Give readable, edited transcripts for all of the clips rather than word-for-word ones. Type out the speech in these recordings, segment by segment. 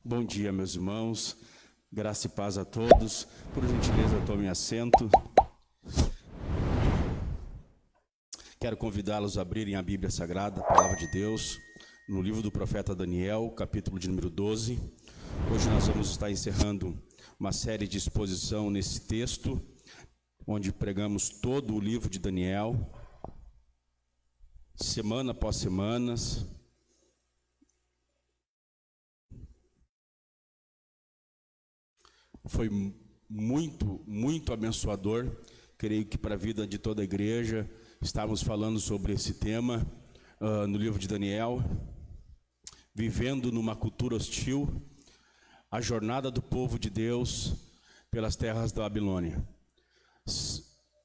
Bom dia, meus irmãos. Graça e paz a todos. Por gentileza, tomem assento. Quero convidá-los a abrirem a Bíblia Sagrada, a Palavra de Deus, no livro do profeta Daniel, capítulo de número 12. Hoje nós vamos estar encerrando uma série de exposição nesse texto, onde pregamos todo o livro de Daniel, semana após semana. Foi muito abençoador. Creio que para a vida de toda a igreja, estávamos falando sobre esse tema no livro de Daniel, vivendo numa cultura hostil, a jornada do povo de Deus pelas terras da Babilônia.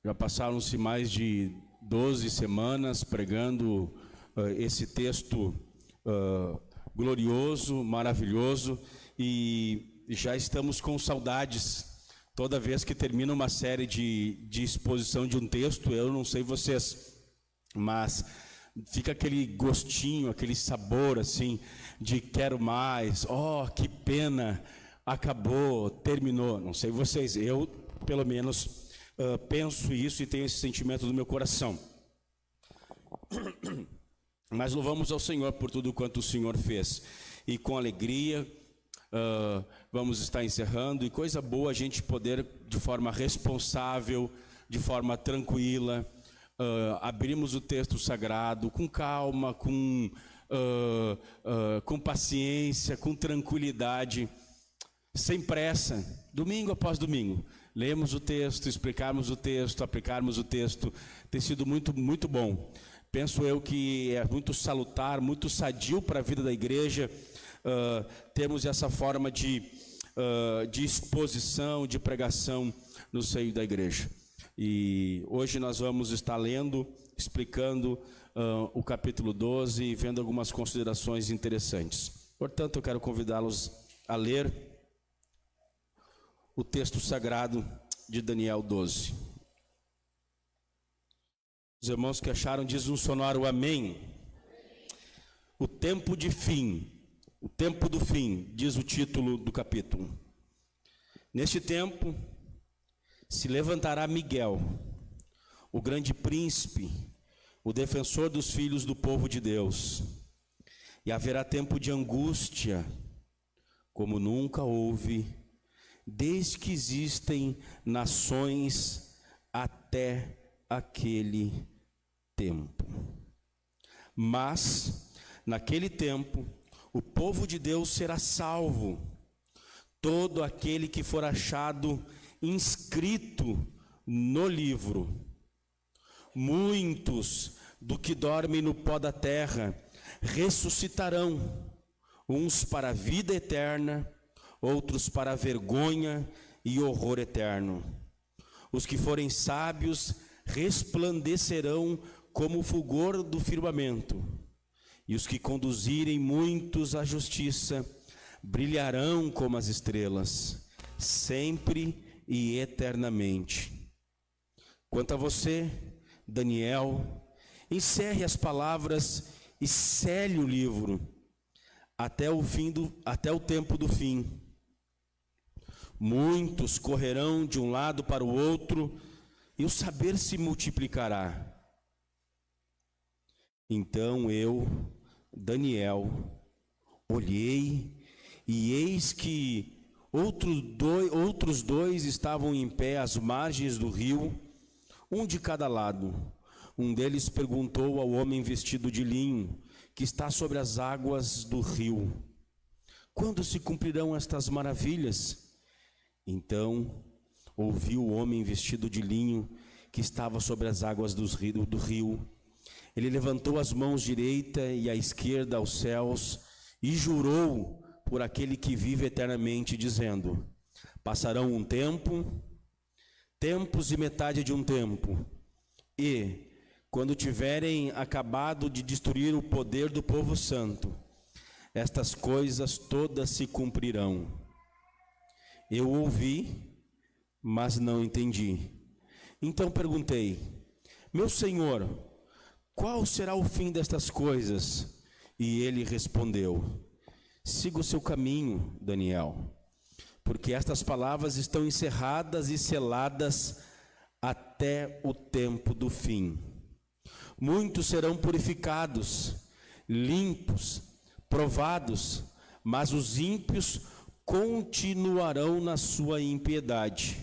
Já passaram-se mais de 12 semanas pregando esse texto glorioso, maravilhoso, e já estamos com saudades. Toda vez que termina uma série de exposição de um texto, eu não sei vocês, mas fica aquele gostinho, aquele sabor assim, de quero mais, que pena, acabou, terminou. Não sei vocês, eu pelo menos penso isso e tenho esse sentimento no meu coração. Mas louvamos ao Senhor por tudo quanto o Senhor fez, e com alegria vamos estar encerrando, e coisa boa a gente poder, de forma responsável, de forma tranquila, abrirmos o texto sagrado com calma, com paciência, com tranquilidade, sem pressa, domingo após domingo, lemos o texto, explicarmos o texto, aplicarmos o texto. Tem sido muito bom. Penso eu que é muito salutar, muito sadio para a vida da igreja, temos essa forma de exposição, de pregação no seio da igreja. E hoje nós vamos estar lendo, explicando o capítulo 12 e vendo algumas considerações interessantes. Portanto, eu quero convidá-los a ler o texto sagrado de Daniel 12. Os irmãos que acharam, diz um sonoro amém. O tempo de fim. O tempo do fim, diz o título do capítulo. Neste tempo, se levantará Miguel, o grande príncipe, o defensor dos filhos do povo de Deus. E haverá tempo de angústia, como nunca houve, desde que existem nações até aquele tempo. Mas, naquele tempo, o povo de Deus será salvo, todo aquele que for achado inscrito no livro. Muitos do que dormem no pó da terra ressuscitarão, uns para a vida eterna, outros para a vergonha e horror eterno. Os que forem sábios resplandecerão como o fulgor do firmamento, e os que conduzirem muitos à justiça brilharão como as estrelas, sempre e eternamente. Quanto a você, Daniel, encerre as palavras e cele o livro até o tempo do fim. Muitos correrão de um lado para o outro, e o saber se multiplicará. Então eu, Daniel, olhei, e eis que outros dois estavam em pé às margens do rio, um de cada lado. Um deles perguntou ao homem vestido de linho, que está sobre as águas do rio: quando se cumprirão estas maravilhas? Então ouviu o homem vestido de linho, que estava sobre as águas do rio. Ele levantou as mãos direita e a esquerda aos céus e jurou por aquele que vive eternamente, dizendo: passarão um tempo, tempos e metade de um tempo, e, quando tiverem acabado de destruir o poder do povo santo, estas coisas todas se cumprirão. Eu ouvi, mas não entendi. Então perguntei: meu Senhor, qual será o fim destas coisas? E ele respondeu: Siga o seu caminho, Daniel, porque estas palavras estão encerradas e seladas até o tempo do fim. Muitos serão purificados, limpos, provados, mas os ímpios continuarão na sua impiedade,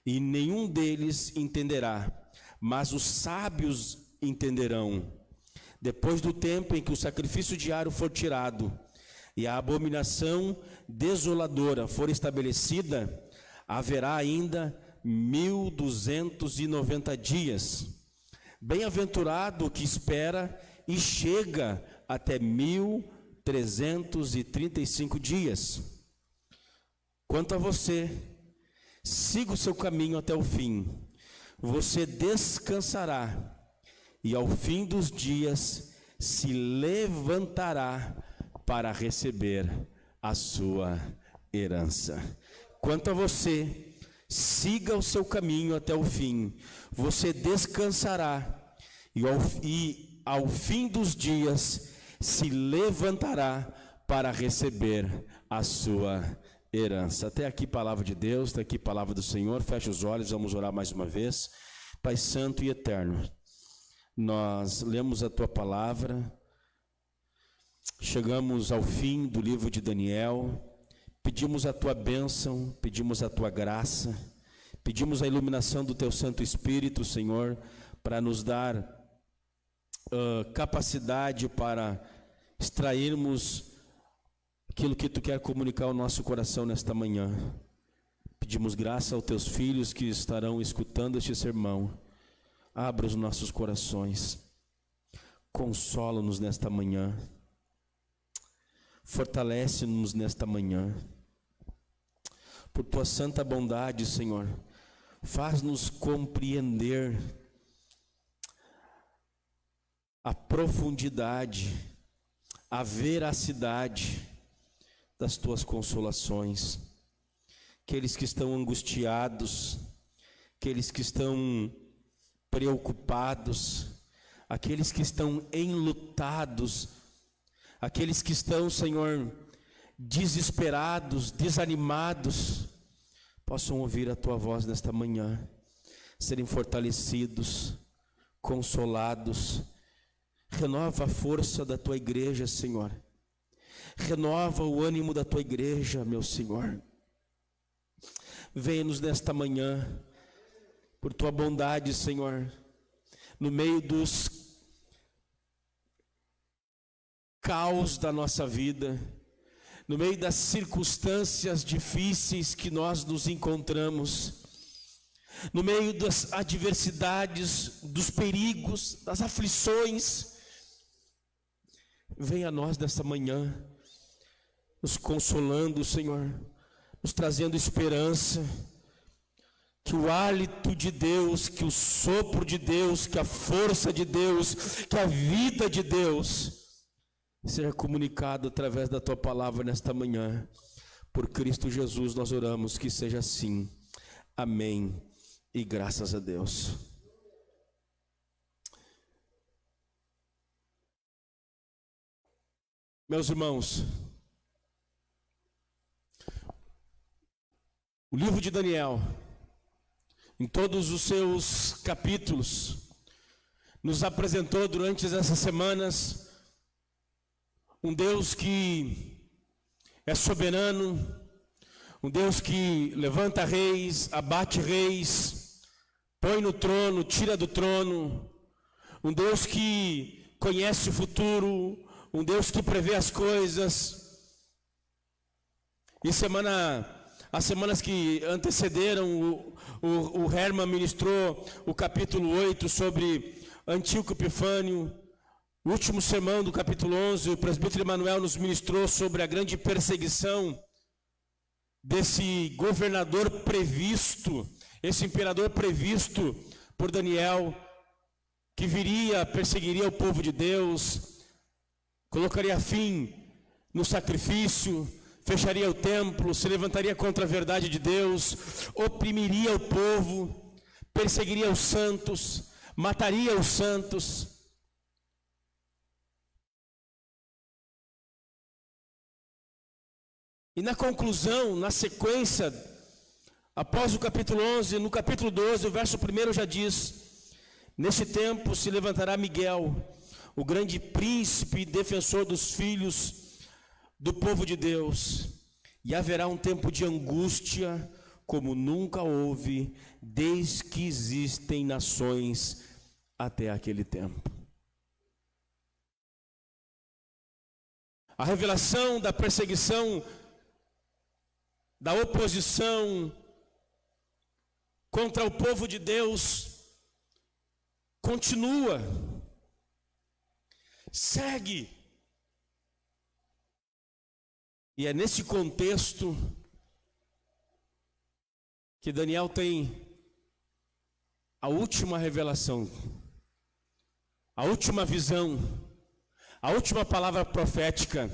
e nenhum deles entenderá, mas os sábios entenderão. Depois do tempo em que o sacrifício diário for tirado e a abominação desoladora for estabelecida, haverá ainda 1290 dias. Bem-aventurado o que espera e chega até 1335 dias. Quanto a você, siga o seu caminho até o fim. Você descansará e ao fim dos dias se levantará para receber a sua herança. Quanto a você, siga o seu caminho até o fim. Você descansará e ao fim dos dias se levantará para receber a sua herança. Até aqui palavra de Deus, até aqui palavra do Senhor. Feche os olhos, vamos orar mais uma vez. Pai santo e eterno, nós lemos a tua palavra, chegamos ao fim do livro de Daniel, pedimos a tua bênção, pedimos a tua graça, pedimos a iluminação do teu Santo Espírito, Senhor, para nos dar capacidade para extrairmos aquilo que tu quer comunicar ao nosso coração nesta manhã. Pedimos graça aos teus filhos que estarão escutando este sermão. Abra os nossos corações, consola-nos nesta manhã, fortalece-nos nesta manhã. Por tua santa bondade, Senhor, faz-nos compreender a profundidade, a veracidade das tuas consolações. Aqueles que estão angustiados, aqueles que estão preocupados, aqueles que estão enlutados, aqueles que estão, Senhor, desesperados, desanimados, possam ouvir a tua voz nesta manhã, serem fortalecidos, consolados. Renova a força da tua igreja, Senhor. Renova o ânimo da tua igreja, meu Senhor. Venha-nos nesta manhã, por tua bondade, Senhor, no meio dos caos da nossa vida, no meio das circunstâncias difíceis que nós nos encontramos, no meio das adversidades, dos perigos, das aflições, venha a nós nesta manhã, nos consolando, Senhor, nos trazendo esperança, que o hálito de Deus, que o sopro de Deus, que a força de Deus, que a vida de Deus seja comunicado através da tua palavra nesta manhã. Por Cristo Jesus nós oramos, que seja assim. Amém. E graças a Deus. Meus irmãos, o livro de Daniel, em todos os seus capítulos, nos apresentou durante essas semanas um Deus que é soberano, um Deus que levanta reis, abate reis, põe no trono, tira do trono, um Deus que conhece o futuro, um Deus que prevê as coisas. E as semanas que antecederam, o Herman ministrou o capítulo 8 sobre Antíoco Epifânio. O último sermão do capítulo 11, o presbítero Emanuel nos ministrou sobre a grande perseguição desse governador previsto, esse imperador previsto por Daniel, que viria, perseguiria o povo de Deus, colocaria fim no sacrifício, fecharia o templo, se levantaria contra a verdade de Deus, oprimiria o povo, perseguiria os santos, mataria os santos. E na conclusão, na sequência, após o capítulo 11, no capítulo 12, o verso 1 já diz: nesse tempo se levantará Miguel, o grande príncipe e defensor dos filhos do povo de Deus, e haverá um tempo de angústia como nunca houve, desde que existem nações até aquele tempo. A revelação da perseguição, da oposição contra o povo de Deus continua, segue. E é nesse contexto que Daniel tem a última revelação, a última visão, a última palavra profética.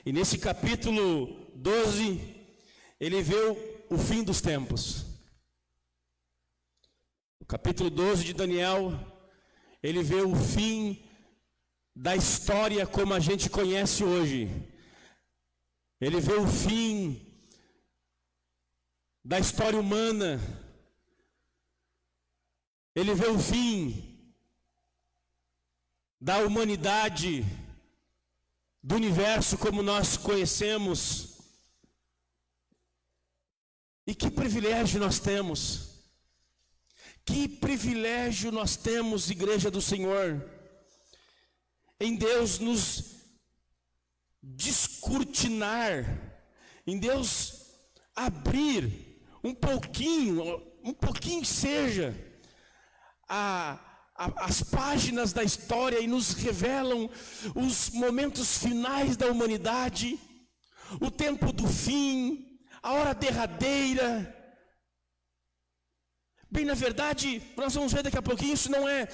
E nesse capítulo 12, ele vê o fim dos tempos. No capítulo 12 de Daniel, ele vê o fim da história como a gente conhece hoje. Ele vê o fim da história humana. Ele vê o fim da humanidade, do universo como nós conhecemos. E que privilégio nós temos. Que privilégio nós temos, Igreja do Senhor, em Deus nos descortinar, em Deus abrir um pouquinho seja, as páginas da história e nos revelam os momentos finais da humanidade, o tempo do fim, a hora derradeira. Bem, na verdade, nós vamos ver daqui a pouquinho, isso não é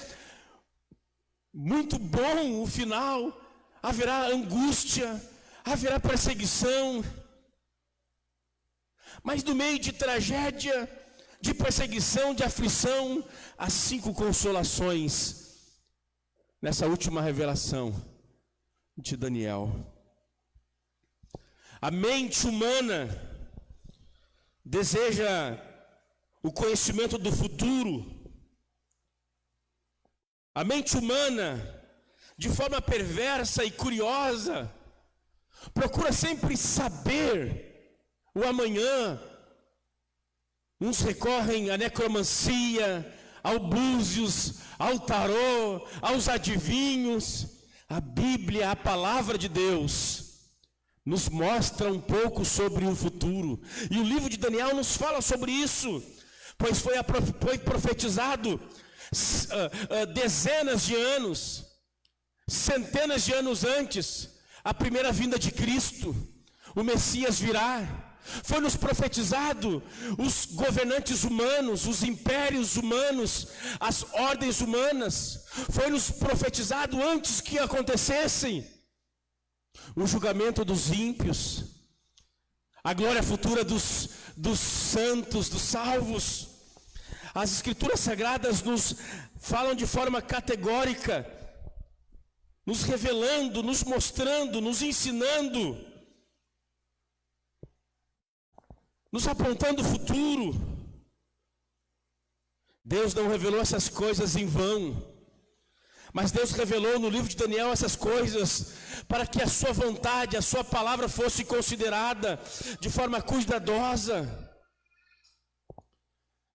muito bom o final. Haverá angústia, haverá perseguição, mas no meio de tragédia, de perseguição, de aflição, há 5 consolações nessa última revelação de Daniel. A mente humana deseja o conhecimento do futuro. A mente humana, de forma perversa e curiosa, procura sempre saber o amanhã. Uns recorrem à necromancia, ao búzios, ao tarô, aos adivinhos. A Bíblia, a palavra de Deus, nos mostra um pouco sobre o futuro. E o livro de Daniel nos fala sobre isso, pois foi profetizado dezenas de anos, centenas de anos antes, a primeira vinda de Cristo. O Messias virá. Foi nos profetizado os governantes humanos, os impérios humanos, as ordens humanas. Foi nos profetizado antes que acontecessem o julgamento dos ímpios, a glória futura dos santos, dos salvos. As Escrituras Sagradas nos falam de forma categórica, nos revelando, nos mostrando, nos ensinando, nos apontando o futuro. Deus não revelou essas coisas em vão, mas Deus revelou no livro de Daniel essas coisas para que a sua vontade, a sua palavra fosse considerada de forma cuidadosa.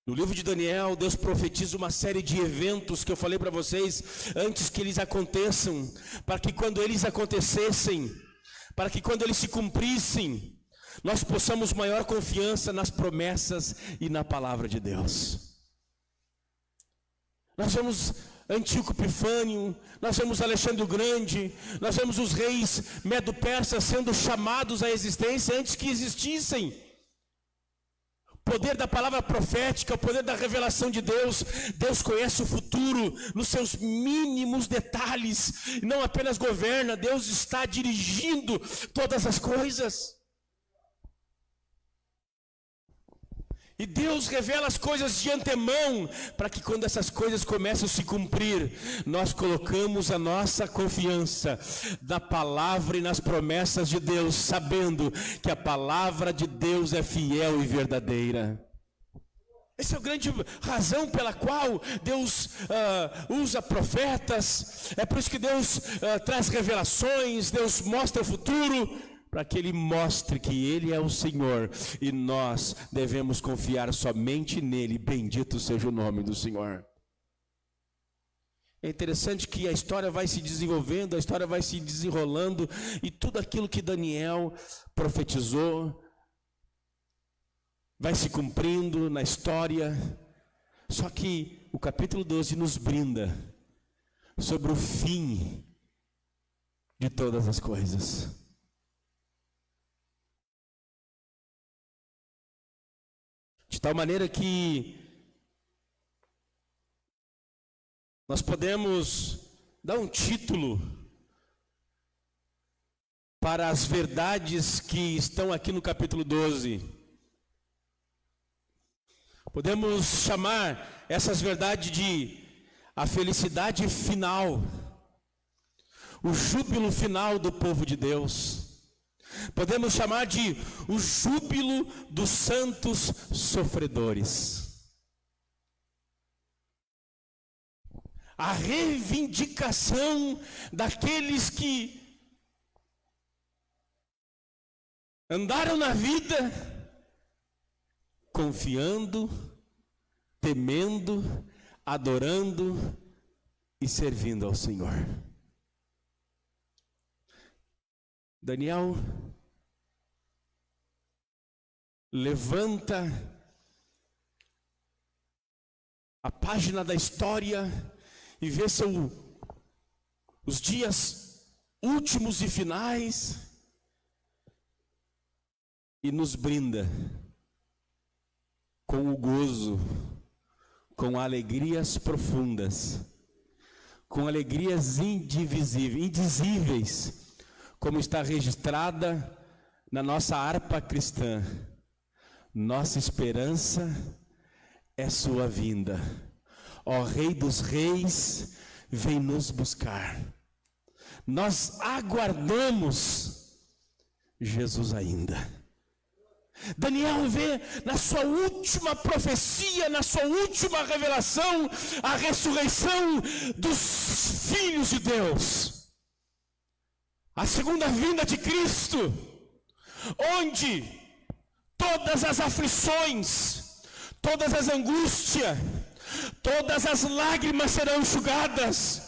No livro de Daniel, Deus profetiza uma série de eventos que eu falei para vocês antes que eles aconteçam, para que quando eles acontecessem, para que quando eles se cumprissem, nós possamos maior confiança nas promessas e na palavra de Deus. Nós vemos Antíoco Epifânio, nós vemos Alexandre o Grande, nós vemos os reis medo-persas sendo chamados à existência antes que existissem. O poder da palavra profética, o poder da revelação de Deus. Deus conhece o futuro nos seus mínimos detalhes, não apenas governa, Deus está dirigindo todas as coisas. E Deus revela as coisas de antemão, para que quando essas coisas começam a se cumprir, nós colocamos a nossa confiança na palavra e nas promessas de Deus, sabendo que a palavra de Deus é fiel e verdadeira. Essa é a grande razão pela qual Deus usa profetas, é por isso que Deus traz revelações, Deus mostra o futuro, para que Ele mostre que Ele é o Senhor, e nós devemos confiar somente nele. Bendito seja o nome do Senhor. É interessante que a história vai se desenvolvendo, a história vai se desenrolando, e tudo aquilo que Daniel profetizou vai se cumprindo na história. Só que o capítulo 12 nos brinda sobre o fim de todas as coisas. De tal maneira que nós podemos dar um título para as verdades que estão aqui no capítulo 12. Podemos chamar essas verdades de a felicidade final, o júbilo final do povo de Deus. Podemos chamar de o júbilo dos santos sofredores. A reivindicação daqueles que andaram na vida confiando, temendo, adorando e servindo ao Senhor. Daniel levanta a página da história e vê os dias últimos e finais e nos brinda com o gozo, com alegrias profundas, com alegrias indizíveis, como está registrada na nossa harpa cristã. Nossa esperança é sua vinda. Ó Rei dos Reis, vem nos buscar. Nós aguardamos Jesus ainda. Daniel vê na sua última profecia, na sua última revelação, a ressurreição dos filhos de Deus. A segunda vinda de Cristo, onde todas as aflições, todas as angústias, todas as lágrimas serão enxugadas,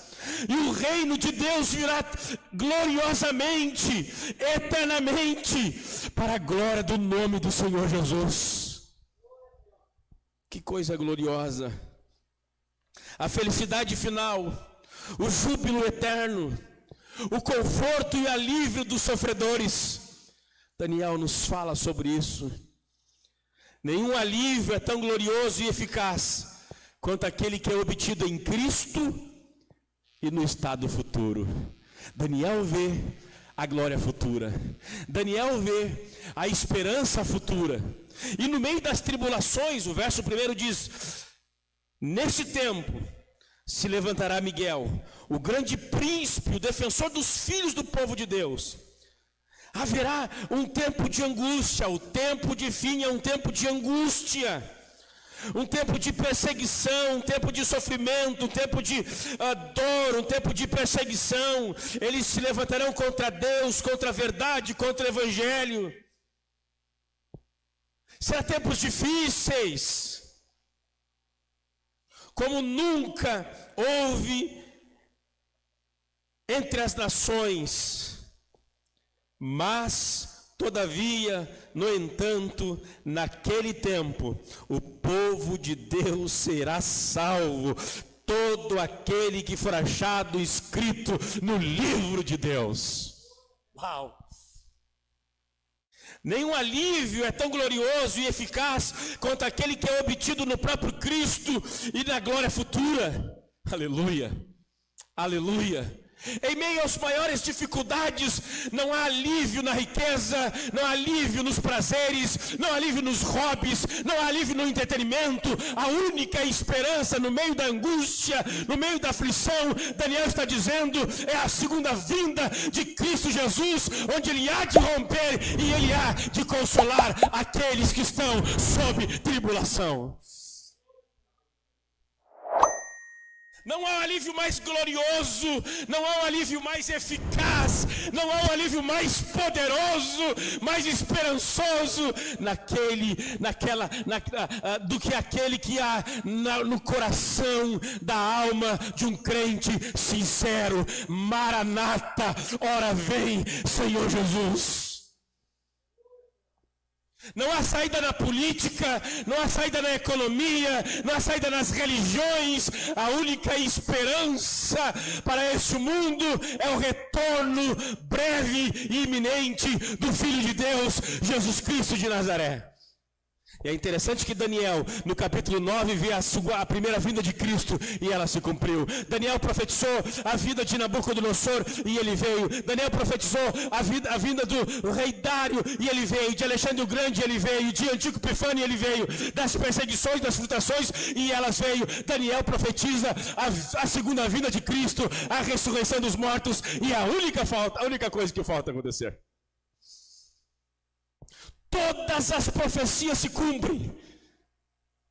e o reino de Deus virá gloriosamente, eternamente, para a glória do nome do Senhor Jesus. Que coisa gloriosa! A felicidade final, o júbilo eterno, o conforto e alívio dos sofredores. Daniel nos fala sobre isso. Nenhum alívio é tão glorioso e eficaz quanto aquele que é obtido em Cristo e no estado futuro. Daniel vê a glória futura. Daniel vê a esperança futura. E no meio das tribulações, o verso 1 diz: nesse tempo se levantará Miguel, o grande príncipe, o defensor dos filhos do povo de Deus. Haverá um tempo de angústia, o tempo de fim é um tempo de angústia, um tempo de perseguição, um tempo de sofrimento, um tempo de dor, um tempo de perseguição. Eles se levantarão contra Deus, contra a verdade, contra o Evangelho. Será tempos difíceis, como nunca houve entre as nações. Mas, todavia, no entanto, naquele tempo, o povo de Deus será salvo, todo aquele que for achado escrito no livro de Deus. Uau! Nenhum alívio é tão glorioso e eficaz quanto aquele que é obtido no próprio Cristo e na glória futura. Aleluia! Aleluia! Em meio às maiores dificuldades, não há alívio na riqueza, não há alívio nos prazeres, não há alívio nos hobbies, não há alívio no entretenimento. A única esperança no meio da angústia, no meio da aflição, Daniel está dizendo, é a segunda vinda de Cristo Jesus, onde Ele há de romper e Ele há de consolar aqueles que estão sob tribulação. Não há um alívio mais glorioso, não há um alívio mais eficaz, não há um alívio mais poderoso, mais esperançoso do que aquele que há no coração da alma de um crente sincero. Maranata, ora vem, Senhor Jesus. Não há saída na política, não há saída na economia, não há saída nas religiões. A única esperança para este mundo é o retorno breve e iminente do Filho de Deus, Jesus Cristo de Nazaré. E é interessante que Daniel, no capítulo 9, vê a primeira vinda de Cristo e ela se cumpriu. Daniel profetizou a vida de Nabucodonosor e ele veio. Daniel profetizou a vinda do rei Dário e ele veio. De Alexandre o Grande ele veio. De Antíoco Epifânio ele veio. Das perseguições, das frutações e elas veio. Daniel profetiza a segunda vinda de Cristo, a ressurreição dos mortos e a única coisa que falta acontecer. Todas as profecias se cumprem.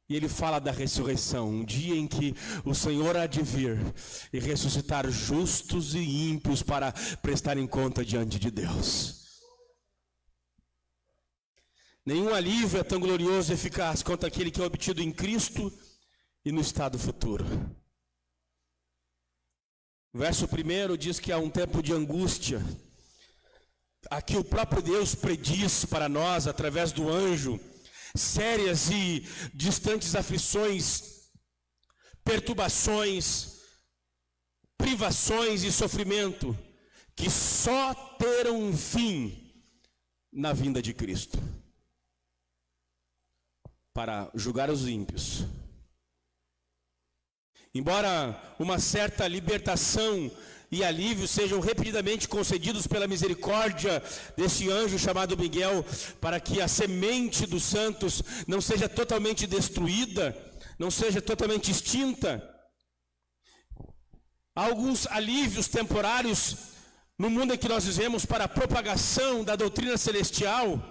E ele fala da ressurreição, um dia em que o Senhor há de vir e ressuscitar justos e ímpios para prestarem conta diante de Deus. Nenhum alívio é tão glorioso e eficaz quanto aquele que é obtido em Cristo e no estado futuro. O verso 1 diz que há um tempo de angústia. Aqui o próprio Deus prediz para nós, através do anjo, sérias e distantes aflições, perturbações, privações e sofrimento, que só terão um fim na vinda de Cristo, para julgar os ímpios. Embora uma certa libertação e alívio sejam repetidamente concedidos pela misericórdia desse anjo chamado Miguel, para que a semente dos santos não seja totalmente destruída, não seja totalmente extinta. Há alguns alívios temporários no mundo em que nós vivemos para a propagação da doutrina celestial.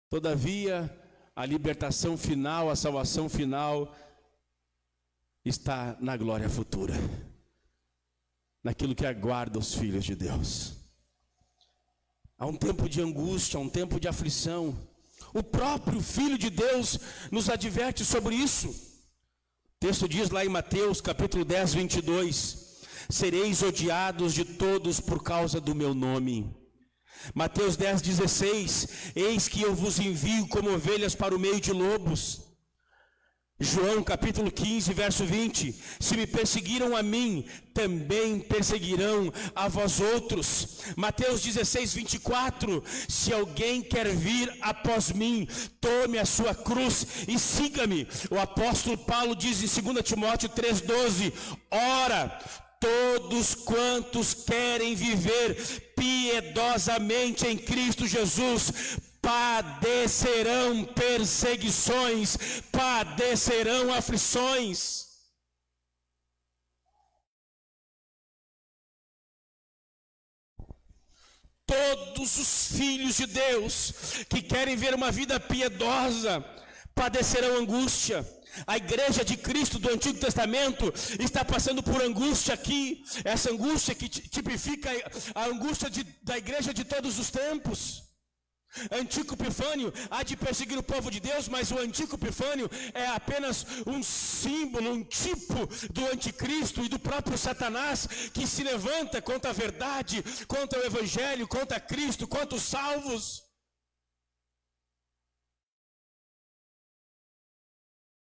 Todavia, a libertação final, a salvação final está na glória futura, naquilo que aguarda os filhos de Deus. Há um tempo de angústia, há um tempo de aflição. O próprio Filho de Deus nos adverte sobre isso. O texto diz lá em Mateus capítulo 10, 22: sereis odiados de todos por causa do meu nome. Mateus 10, 16: eis que eu vos envio como ovelhas para o meio de lobos. João capítulo 15, verso 20: se me perseguiram a mim, também perseguirão a vós outros. Mateus 16, 24: se alguém quer vir após mim, tome a sua cruz e siga-me. O apóstolo Paulo diz em 2 Timóteo 3, 12: ora, todos quantos querem viver piedosamente em Cristo Jesus padecerão perseguições, padecerão aflições. Todos os filhos de Deus que querem ver uma vida piedosa padecerão angústia. A igreja de Cristo do Antigo Testamento está passando por angústia aqui. Essa angústia que tipifica a angústia da igreja de todos os tempos. Antíoco Epifânio há de perseguir o povo de Deus, mas o Antíoco Epifânio é apenas um símbolo, um tipo do anticristo e do próprio Satanás, que se levanta contra a verdade, contra o evangelho, contra Cristo, contra os salvos.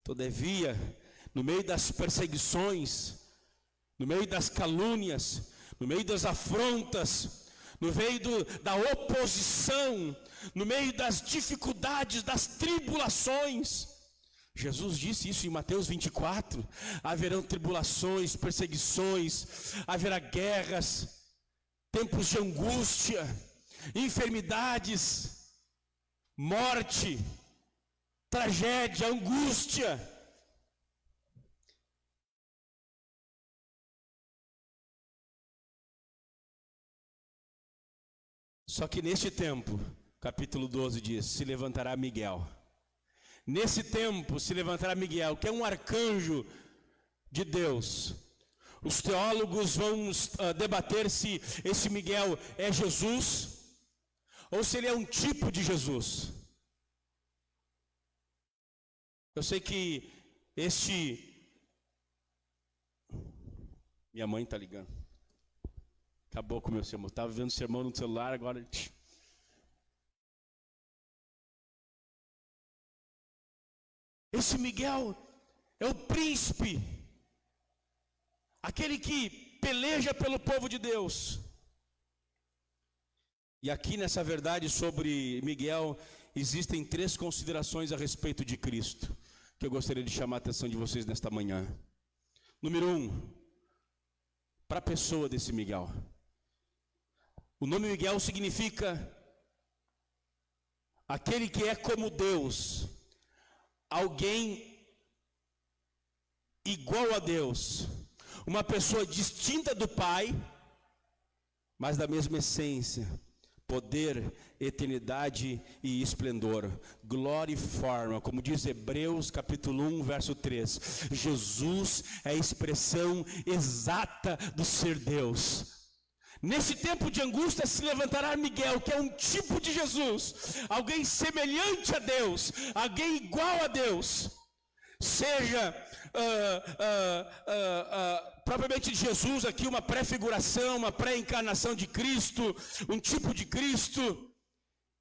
Todavia, no meio das perseguições, no meio das calúnias, no meio das afrontas, no meio da oposição, no meio das dificuldades, das tribulações, Jesus disse isso em Mateus 24, haverão tribulações, perseguições, haverá guerras, tempos de angústia, enfermidades, morte, tragédia, angústia. Só que neste tempo, capítulo 12 diz, se levantará Miguel. Nesse tempo se levantará Miguel, que é um arcanjo de Deus. Os teólogos vão debater se esse Miguel é Jesus ou se ele é um tipo de Jesus. Eu sei que minha mãe está ligando. Acabou com o meu sermão. Estava vendo sermão no celular, agora... Esse Miguel é o príncipe, aquele que peleja pelo povo de Deus. E aqui nessa verdade sobre Miguel, existem 3 considerações a respeito de Cristo, que eu gostaria de chamar a atenção de vocês nesta manhã. Número 1, para a pessoa desse Miguel. O nome Miguel significa aquele que é como Deus, alguém igual a Deus, uma pessoa distinta do Pai, mas da mesma essência, poder, eternidade e esplendor, glória e forma, como diz Hebreus capítulo 1, verso 3, Jesus é a expressão exata do ser Deus. Nesse tempo de angústia se levantará Miguel, que é um tipo de Jesus, alguém semelhante a Deus, alguém igual a Deus, seja propriamente de Jesus aqui, uma pré-figuração, uma pré-encarnação de Cristo, um tipo de Cristo.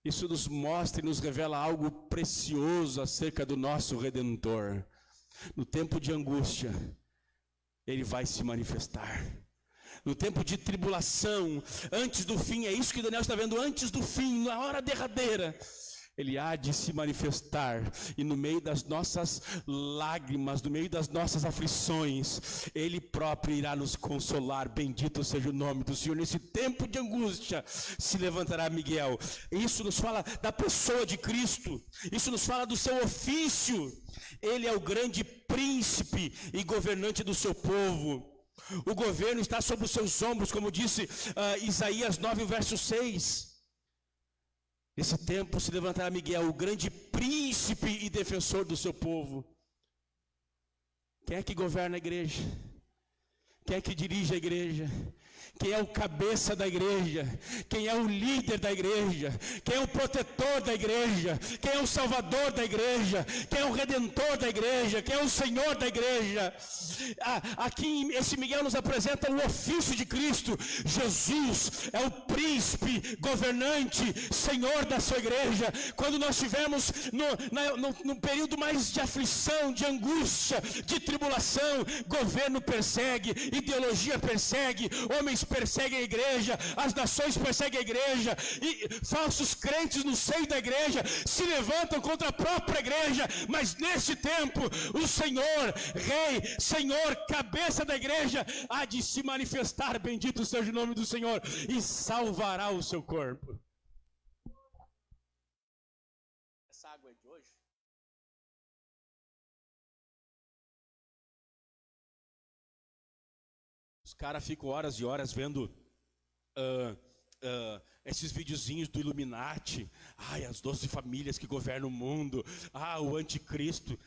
Isso nos mostra e nos revela algo precioso acerca do nosso Redentor. No tempo de angústia, Ele vai se manifestar. No tempo de tribulação, antes do fim, é isso que Daniel está vendo, antes do fim, na hora derradeira, Ele há de se manifestar, e no meio das nossas lágrimas, no meio das nossas aflições, Ele próprio irá nos consolar. Bendito seja o nome do Senhor. Nesse tempo de angústia se levantará Miguel. Isso nos fala da pessoa de Cristo, isso nos fala do seu ofício. Ele é o grande príncipe e governante do seu povo. O governo está sobre os seus ombros, como disse Isaías 9, verso 6. Nesse tempo se levantará Miguel, o grande príncipe e defensor do seu povo. Quem é que governa a igreja? Quem é que dirige a igreja? Quem é o cabeça da igreja? Quem é o líder da igreja? Quem é o protetor da igreja? Quem é o salvador da igreja? Quem é o redentor da igreja? Quem é o Senhor da igreja? Aqui esse Miguel nos apresenta o ofício de Cristo. Jesus é o príncipe, governante, Senhor da sua igreja. Quando nós estivermos no período mais de aflição, de angústia, de tribulação, governo persegue, ideologia persegue, homens perseguem a igreja, as nações perseguem a igreja, e falsos crentes no seio da igreja se levantam contra a própria igreja. Mas nesse tempo, o Senhor, Rei, Senhor, cabeça da igreja, há de se manifestar, bendito seja o nome do Senhor, e salvará o seu corpo. Essa água é de hoje? Os caras ficam horas e horas vendo esses videozinhos do Illuminati. As 12 famílias que governam o mundo. O anticristo.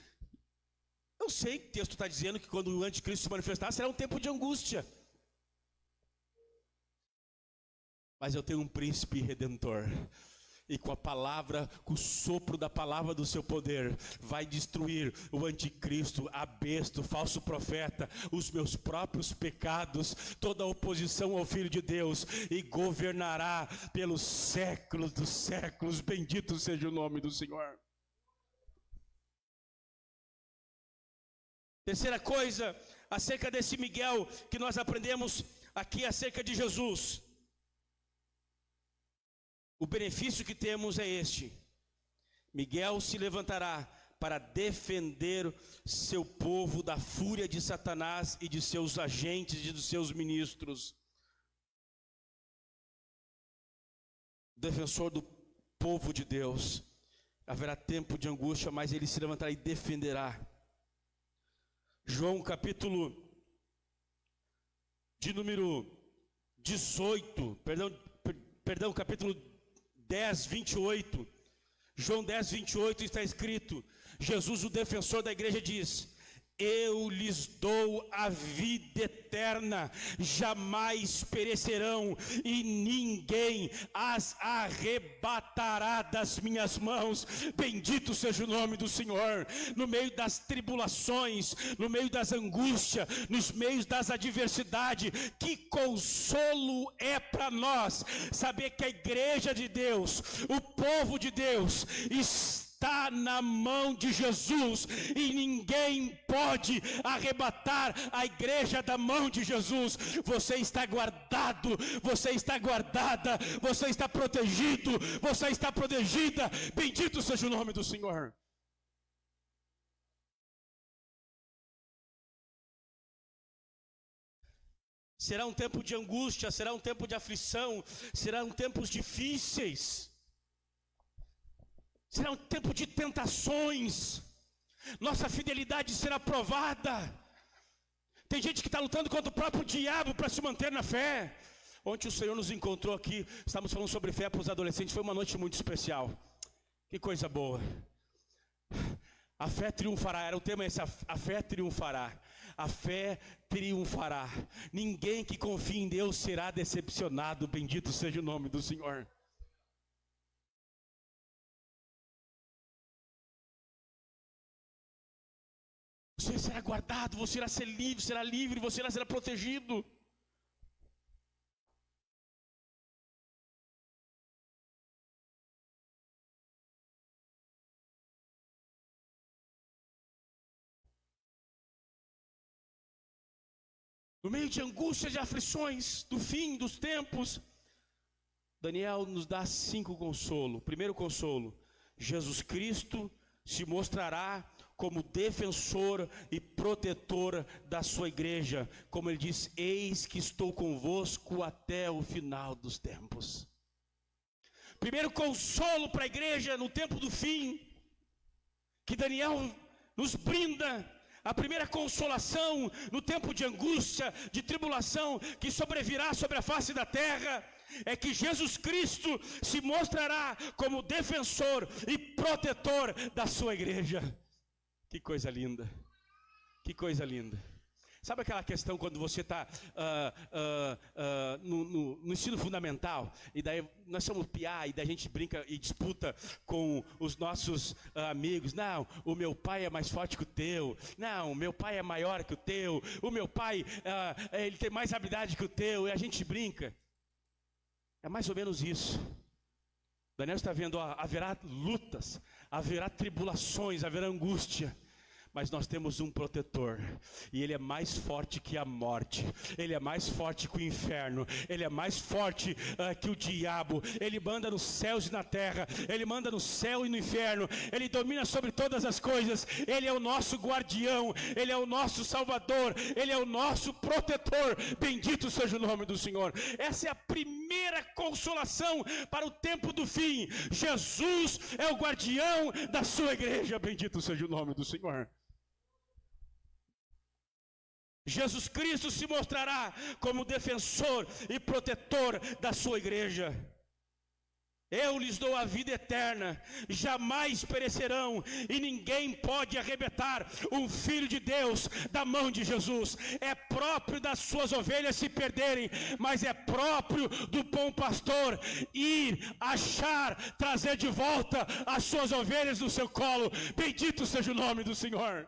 Eu sei que o texto está dizendo que quando o anticristo se manifestar, será um tempo de angústia. Mas eu tenho um príncipe redentor. E com a palavra, com o sopro da palavra do seu poder, vai destruir o anticristo, a besta, o falso profeta, os meus próprios pecados, toda a oposição ao Filho de Deus, e governará pelos séculos dos séculos. Bendito seja o nome do Senhor. Terceira coisa acerca desse Miguel que nós aprendemos aqui acerca de Jesus. O benefício que temos é este: Miguel se levantará para defender seu povo da fúria de Satanás e de seus agentes e dos seus ministros. Defensor do povo de Deus. Haverá tempo de angústia, mas ele se levantará e defenderá. João capítulo de número 18, capítulo 10, 28. João 10, 28 está escrito: Jesus, o defensor da igreja, diz: eu lhes dou a vida eterna, jamais perecerão, e ninguém as arrebatará das minhas mãos. Bendito seja o nome do Senhor. No meio das tribulações, no meio das angústias, nos meios das adversidades, que consolo é para nós saber que a igreja de Deus, o povo de Deus, está na mão de Jesus, e ninguém pode arrebatar a igreja da mão de Jesus. Você está guardado, você está guardada, você está protegido, você está protegida. Bendito seja o nome do Senhor. Será um tempo de angústia, será um tempo de aflição, serão tempos difíceis. Será um tempo de tentações. Nossa fidelidade será provada. Tem gente que está lutando contra o próprio diabo para se manter na fé. Ontem o Senhor nos encontrou aqui, estávamos falando sobre fé para os adolescentes. Foi uma noite muito especial. Que coisa boa. A fé triunfará, era o tema esse, a fé triunfará. A fé triunfará. Ninguém que confia em Deus será decepcionado. Bendito seja o nome do Senhor. Você será guardado, você será livre, você será protegido. No meio de angústias e aflições, do fim dos tempos, Daniel nos dá 5 consolos. Primeiro consolo: Jesus Cristo se mostrará como defensor e protetor da sua igreja. Como ele diz: eis que estou convosco até o final dos tempos. Primeiro consolo para a igreja no tempo do fim, que Daniel nos brinda. A primeira consolação no tempo de angústia, de tribulação que sobrevirá sobre a face da terra, é que Jesus Cristo se mostrará como defensor e protetor da sua igreja. Que coisa linda, que coisa linda. Sabe aquela questão quando você está no ensino fundamental, e daí nós somos piá, e daí a gente brinca e disputa com os nossos amigos. Não, o meu pai é mais forte que o teu. Não, o meu pai é maior que o teu. O meu pai, ele tem mais habilidade que o teu. E a gente brinca. É mais ou menos isso. Daniel está vendo, haverá lutas, haverá tribulações, haverá angústia. Mas nós temos um protetor, e ele é mais forte que a morte, ele é mais forte que o inferno, ele é mais forte que o diabo. Ele manda nos céus e na terra, ele manda no céu e no inferno, ele domina sobre todas as coisas. Ele é o nosso guardião, ele é o nosso salvador, ele é o nosso protetor. Bendito seja o nome do Senhor. Essa é a primeira consolação para o tempo do fim. Jesus é o guardião da sua igreja. Bendito seja o nome do Senhor. Jesus Cristo se mostrará como defensor e protetor da sua igreja. Eu lhes dou a vida eterna, jamais perecerão, e ninguém pode arrebatar um filho de Deus da mão de Jesus. É próprio das suas ovelhas se perderem, mas é próprio do bom pastor ir, achar, trazer de volta as suas ovelhas no seu colo. Bendito seja o nome do Senhor.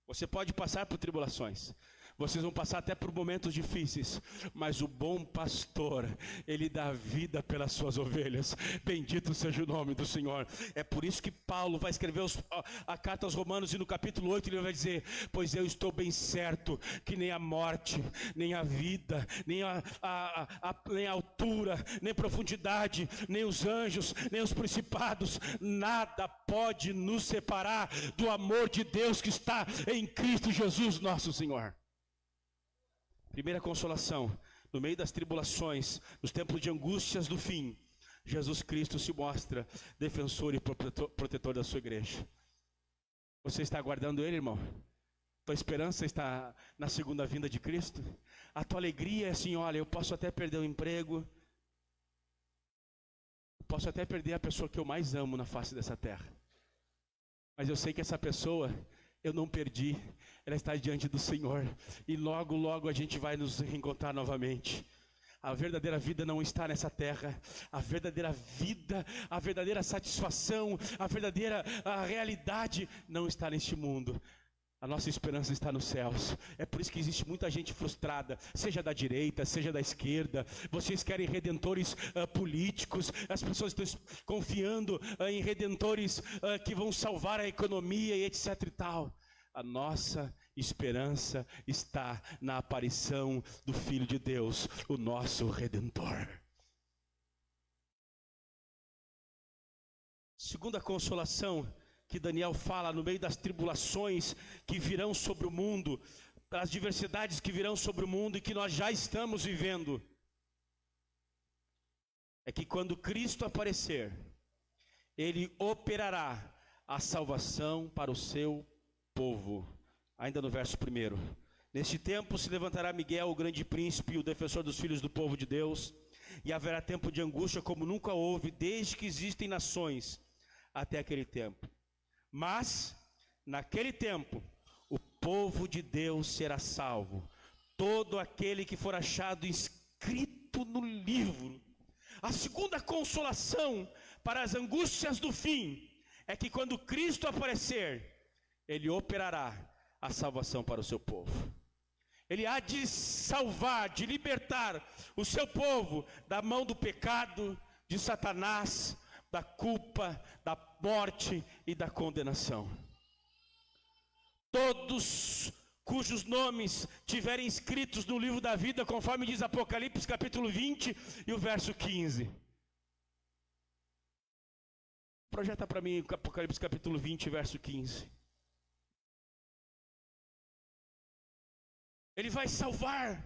Você pode passar por tribulações, Vocês vão passar até por momentos difíceis, mas o bom pastor, ele dá vida pelas suas ovelhas. Bendito seja o nome do Senhor. É por isso que Paulo vai escrever a carta aos Romanos, e no capítulo 8 ele vai dizer: pois eu estou bem certo que nem a morte, nem a vida, nem a altura, nem a profundidade, nem os anjos, nem os principados, nada pode nos separar do amor de Deus que está em Cristo Jesus nosso Senhor. Primeira consolação: no meio das tribulações, nos tempos de angústias do fim, Jesus Cristo se mostra defensor e protetor da sua igreja. Você está aguardando Ele, irmão? Tua esperança está na segunda vinda de Cristo? A tua alegria é assim: olha, eu posso até perder o emprego, posso até perder a pessoa que eu mais amo na face dessa terra, mas eu sei que essa pessoa eu não perdi, ela está diante do Senhor, e logo, logo a gente vai nos reencontrar novamente. A verdadeira vida não está nessa terra. A verdadeira vida, a verdadeira satisfação, a realidade não está neste mundo. A nossa esperança está nos céus. É por isso que existe muita gente frustrada, seja da direita, seja da esquerda. Vocês querem redentores políticos, as pessoas estão confiando em redentores que vão salvar a economia e etc e tal. A nossa esperança está na aparição do Filho de Deus, o nosso Redentor. Segunda consolação que Daniel fala no meio das tribulações que virão sobre o mundo, das diversidades que virão sobre o mundo e que nós já estamos vivendo, é que quando Cristo aparecer, Ele operará a salvação para o seu povo. Ainda no verso 1: neste tempo se levantará Miguel, o grande príncipe, o defensor dos filhos do povo de Deus, e haverá tempo de angústia como nunca houve, desde que existem nações até aquele tempo. Mas, naquele tempo, o povo de Deus será salvo, todo aquele que for achado inscrito no livro. A segunda consolação para as angústias do fim é que quando Cristo aparecer, Ele operará a salvação para o seu povo. Ele há de salvar, de libertar o seu povo da mão do pecado, de Satanás, da culpa, da morte e da condenação. Todos cujos nomes tiverem escritos no livro da vida, conforme diz Apocalipse capítulo 20 e o verso 15. Projeta para mim Apocalipse capítulo 20, verso 15. Ele vai salvar,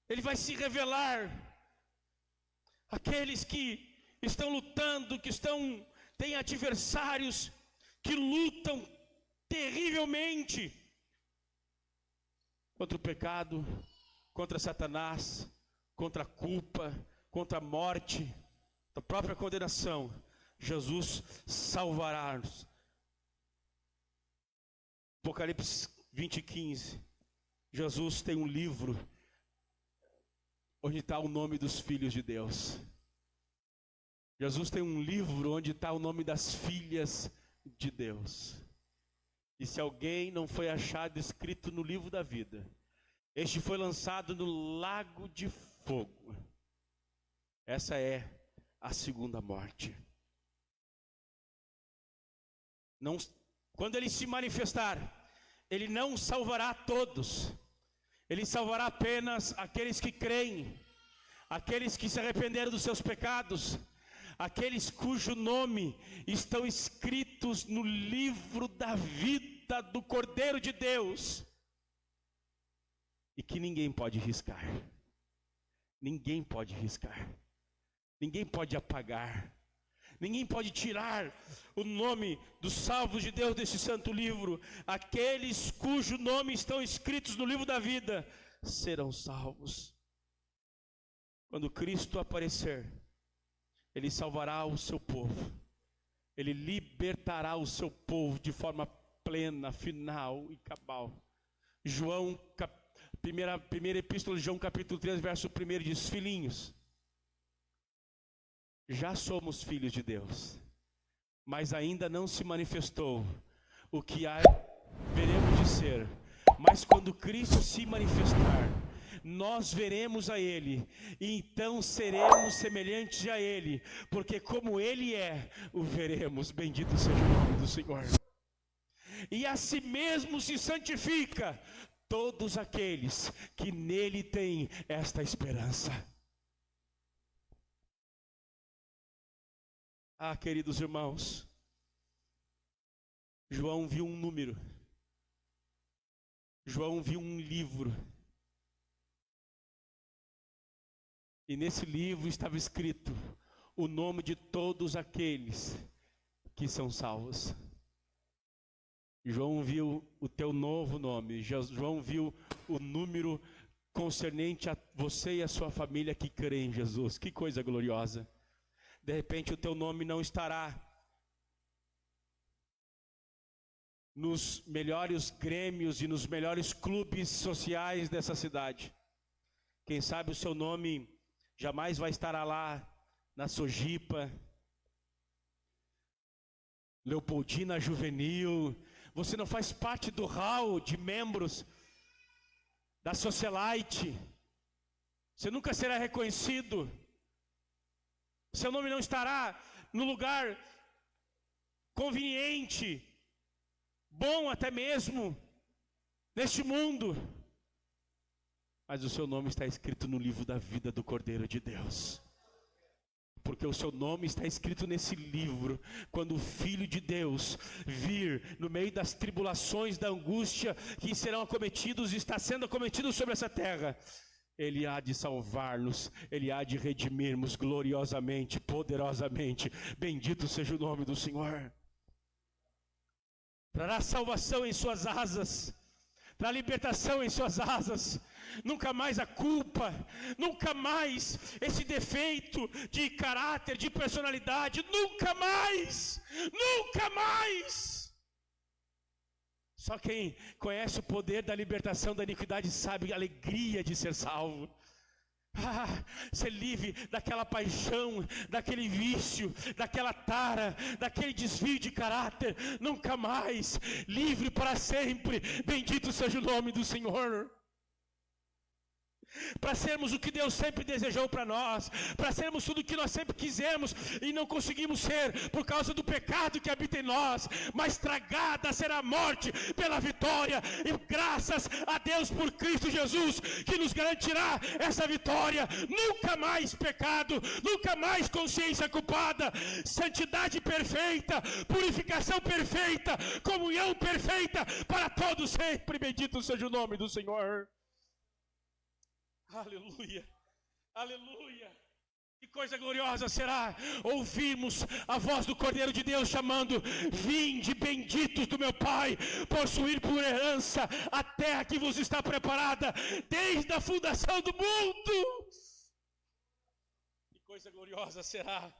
Ele vai se revelar. Aqueles que estão lutando, têm adversários que lutam terrivelmente contra o pecado, contra Satanás, contra a culpa, contra a morte, a própria condenação. Jesus salvará-nos. Apocalipse 20, 15. Jesus tem um livro onde está o nome dos filhos de Deus. Jesus tem um livro onde está o nome das filhas de Deus. E se alguém não foi achado escrito no livro da vida, este foi lançado no lago de fogo. Essa é a segunda morte. Quando Ele se manifestar, Ele não salvará todos. Ele salvará apenas aqueles que creem, aqueles que se arrependeram dos seus pecados, aqueles cujo nome estão escritos no livro da vida do Cordeiro de Deus, e que ninguém pode riscar, ninguém pode riscar, ninguém pode apagar, ninguém pode tirar o nome dos salvos de Deus desse santo livro. Aqueles cujo nome estão escritos no livro da vida serão salvos. Quando Cristo aparecer, Ele salvará o seu povo, Ele libertará o seu povo de forma plena, final e cabal. Primeira epístola de João capítulo 3, verso 1 diz: filhinhos, já somos filhos de Deus, mas ainda não se manifestou o que veremos de ser. Mas quando Cristo se manifestar, nós veremos a Ele, e então seremos semelhantes a Ele, porque como Ele é, o veremos. Bendito seja o nome do Senhor. E a si mesmo se santifica todos aqueles que nele têm esta esperança. Ah, queridos irmãos, João viu um número, João viu um livro, e nesse livro estava escrito o nome de todos aqueles que são salvos. João viu o teu novo nome, João viu o número concernente a você e a sua família que crê em Jesus. Que coisa gloriosa! De repente o teu nome não estará nos melhores grêmios e nos melhores clubes sociais dessa cidade. Quem sabe o seu nome jamais vai estar lá na Sojipa, Leopoldina Juvenil. Você não faz parte do hall de membros da Socialite. Você nunca será reconhecido. Seu nome não estará no lugar conveniente, bom até mesmo, neste mundo. Mas o seu nome está escrito no livro da vida do Cordeiro de Deus. Porque o seu nome está escrito nesse livro, quando o Filho de Deus vir no meio das tribulações, da angústia que serão acometidos e está sendo acometidos sobre essa terra, Ele há de salvar-nos, Ele há de redimir-nos gloriosamente, poderosamente. Bendito seja o nome do Senhor. Trará salvação em suas asas, trará libertação em suas asas. Nunca mais a culpa, nunca mais esse defeito de caráter, de personalidade, nunca mais, nunca mais. Só quem conhece o poder da libertação da iniquidade sabe a alegria de ser salvo. Ser livre daquela paixão, daquele vício, daquela tara, daquele desvio de caráter, nunca mais, livre para sempre. Bendito seja o nome do Senhor. Para sermos o que Deus sempre desejou para nós, para sermos tudo o que nós sempre quisemos e não conseguimos ser por causa do pecado que habita em nós, mas tragada será a morte pela vitória, e graças a Deus por Cristo Jesus, que nos garantirá essa vitória. Nunca mais pecado, nunca mais consciência culpada, santidade perfeita, purificação perfeita, comunhão perfeita para todos sempre. Bendito seja o nome do Senhor. Aleluia, aleluia. Que coisa gloriosa será ouvirmos a voz do Cordeiro de Deus chamando: vinde benditos do meu Pai, possuir por herança a terra que vos está preparada desde a fundação do mundo. Que coisa gloriosa será.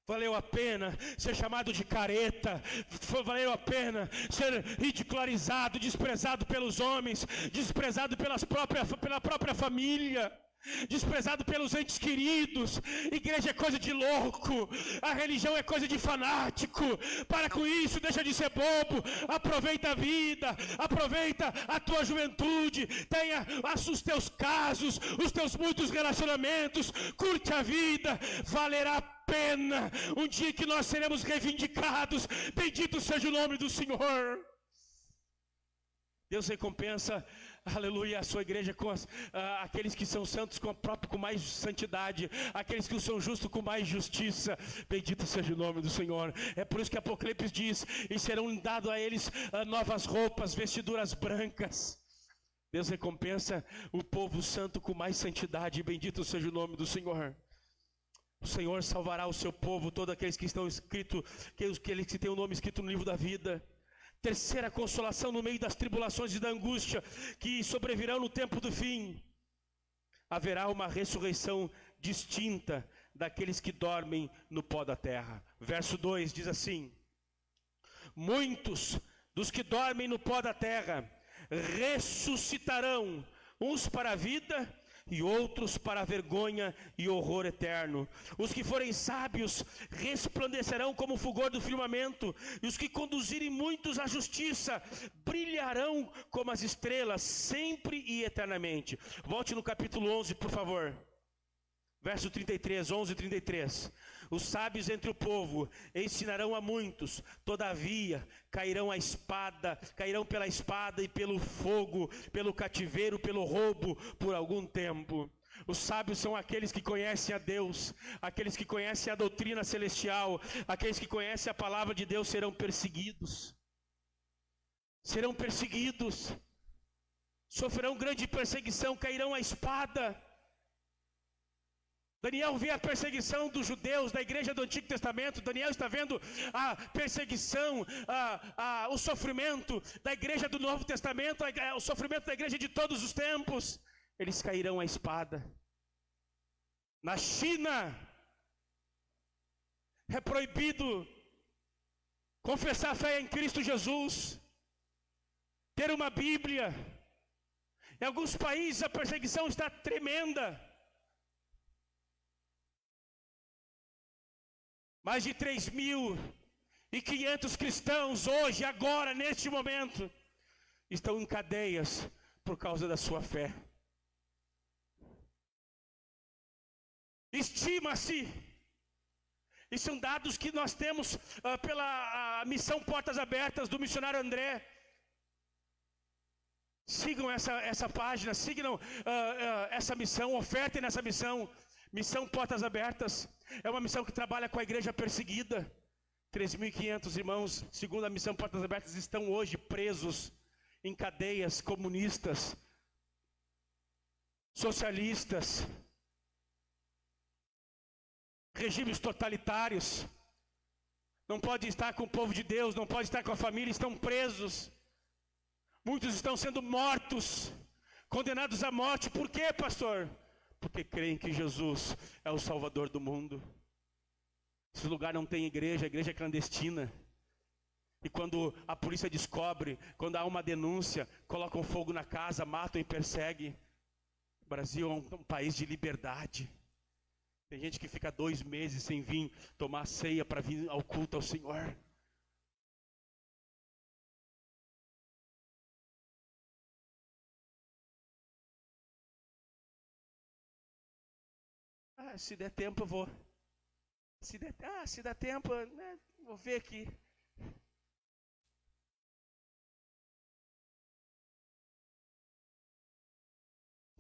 Valeu a pena ser chamado de careta, valeu a pena ser ridicularizado, desprezado pelos homens, desprezado pela própria família, desprezado pelos entes queridos. Igreja é coisa de louco, a religião é coisa de fanático. Para com isso, deixa de ser bobo, aproveita a vida, aproveita a tua juventude, tenha os teus casos, os teus muitos relacionamentos, curte a vida, valerá a pena um dia que nós seremos reivindicados. Bendito seja o nome do Senhor. Deus recompensa, aleluia, a sua igreja com aqueles que são santos com mais santidade, aqueles que são justos com mais justiça. Bendito seja o nome do Senhor. É por isso que Apocalipse diz: e serão dados a eles novas roupas, vestiduras brancas. Deus recompensa o povo santo com mais santidade. Bendito seja o nome do Senhor. O Senhor salvará o seu povo, todos aqueles que estão escritos, aqueles que têm o nome escrito no livro da vida. Terceira consolação no meio das tribulações e da angústia que sobrevirão no tempo do fim. Haverá uma ressurreição distinta daqueles que dormem no pó da terra. Verso 2 diz assim: muitos dos que dormem no pó da terra ressuscitarão, uns para a vida e outros para a vergonha e horror eterno. Os que forem sábios resplandecerão como o fulgor do firmamento, e os que conduzirem muitos à justiça brilharão como as estrelas, sempre e eternamente. Volte no capítulo 11, por favor. Verso 33, 11 e 33. Os sábios entre o povo ensinarão a muitos, todavia cairão pela espada e pelo fogo, pelo cativeiro, pelo roubo, por algum tempo. Os sábios são aqueles que conhecem a Deus, aqueles que conhecem a doutrina celestial, aqueles que conhecem a palavra de Deus serão perseguidos. Serão perseguidos, sofrerão grande perseguição, cairão à espada. Daniel vê a perseguição dos judeus da igreja do Antigo Testamento. Daniel está vendo a perseguição, o sofrimento da igreja do Novo Testamento, o sofrimento da igreja de todos os tempos. Eles cairão à espada. Na China é proibido confessar a fé em Cristo Jesus, ter uma Bíblia. Em alguns países a perseguição está tremenda. Mais de 3.500 cristãos hoje, agora, neste momento, estão em cadeias por causa da sua fé. Estima-se, e são dados que nós temos pela missão Portas Abertas do missionário André. Sigam essa página, sigam essa missão, ofertem nessa missão. Missão Portas Abertas é uma missão que trabalha com a igreja perseguida. 3.500 irmãos, segundo a missão Portas Abertas, estão hoje presos em cadeias comunistas, socialistas, regimes totalitários. Não pode estar com o povo de Deus, não pode estar com a família, estão presos. Muitos estão sendo mortos, condenados à morte. Por quê, pastor? Porque creem que Jesus é o Salvador do mundo. Esse lugar não tem igreja, a igreja é clandestina. E quando a polícia descobre, quando há uma denúncia, colocam fogo na casa, matam e perseguem. O Brasil é um país de liberdade. Tem gente que fica 2 meses sem vir tomar ceia para vir ao culto ao Senhor. Se der tempo eu vou. Se der tempo, né, vou ver aqui.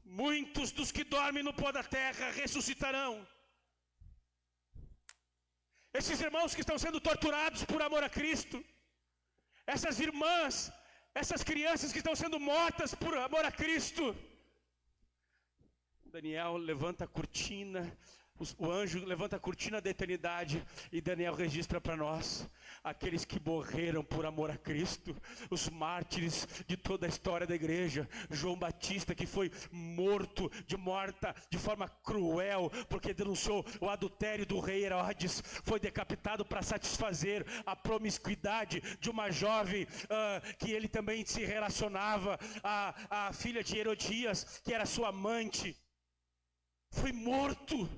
Muitos dos que dormem no pó da terra ressuscitarão. Esses irmãos que estão sendo torturados por amor a Cristo, essas irmãs, essas crianças que estão sendo mortas por amor a Cristo. Daniel levanta a cortina, o anjo levanta a cortina da eternidade e Daniel registra para nós aqueles que morreram por amor a Cristo, os mártires de toda a história da igreja. João Batista, que foi morto de forma cruel, porque denunciou o adultério do rei Herodes, foi decapitado para satisfazer a promiscuidade de uma jovem que ele também se relacionava, a filha de Herodias, que era sua amante. Foi morto.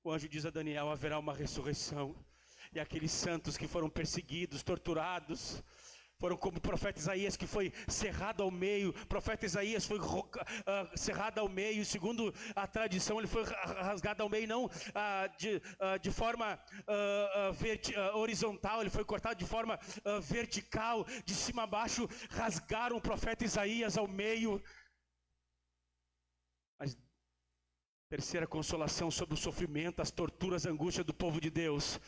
O anjo diz a Daniel: haverá uma ressurreição. E aqueles santos que foram perseguidos, torturados, foram como o profeta Isaías, que foi cerrado ao meio. O profeta Isaías foi cerrado ao meio. Segundo a tradição, ele foi rasgado ao meio, não de forma horizontal. Ele foi cortado de forma vertical, de cima a baixo. Rasgaram o profeta Isaías ao meio. Mas terceira consolação sobre o sofrimento, as torturas, a angústia do povo de Deus.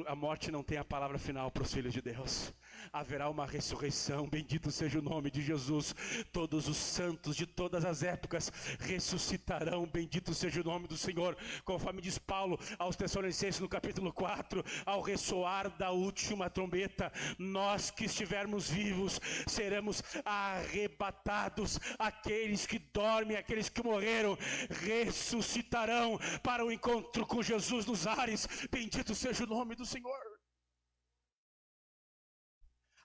A morte não tem a palavra final para os filhos de Deus. Haverá uma ressurreição, bendito seja o nome de Jesus. Todos os santos de todas as épocas ressuscitarão, bendito seja o nome do Senhor. Conforme diz Paulo aos Tessalonicenses no capítulo 4, ao ressoar da última trombeta, nós que estivermos vivos seremos arrebatados. Aqueles que dormem, aqueles que morreram, ressuscitarão para o encontro com Jesus nos ares. Bendito seja o nome do Senhor.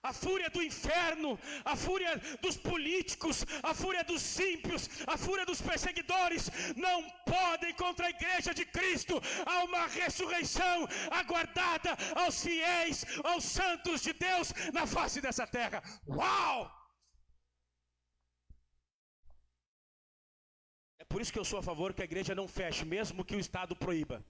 A fúria do inferno, a fúria dos políticos, a fúria dos ímpios, a fúria dos perseguidores não podem contra a igreja de Cristo. Há uma ressurreição aguardada aos fiéis, aos santos de Deus na face dessa terra. Uau! É por isso que eu sou a favor que a igreja não feche, mesmo que o Estado proíba.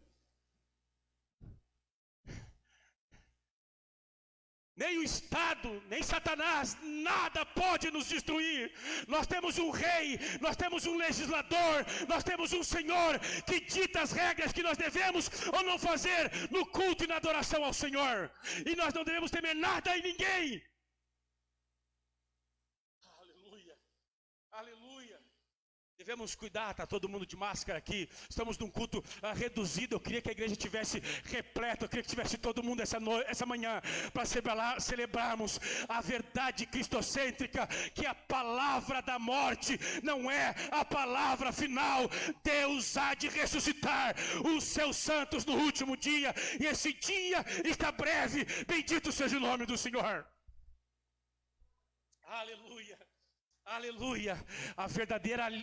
Nem o Estado, nem Satanás, nada pode nos destruir. Nós temos um rei, nós temos um legislador, nós temos um Senhor que dita as regras que nós devemos ou não fazer no culto e na adoração ao Senhor. E nós não devemos temer nada e ninguém. Aleluia, aleluia. Devemos cuidar, está todo mundo de máscara aqui. Estamos num culto reduzido. Eu queria que a igreja tivesse repleto. Eu queria que tivesse todo mundo essa manhã para celebrarmos a verdade cristocêntrica, que a palavra da morte não é a palavra final. Deus há de ressuscitar os seus santos no último dia, e esse dia está breve. Bendito seja o nome do Senhor. Aleluia. Aleluia,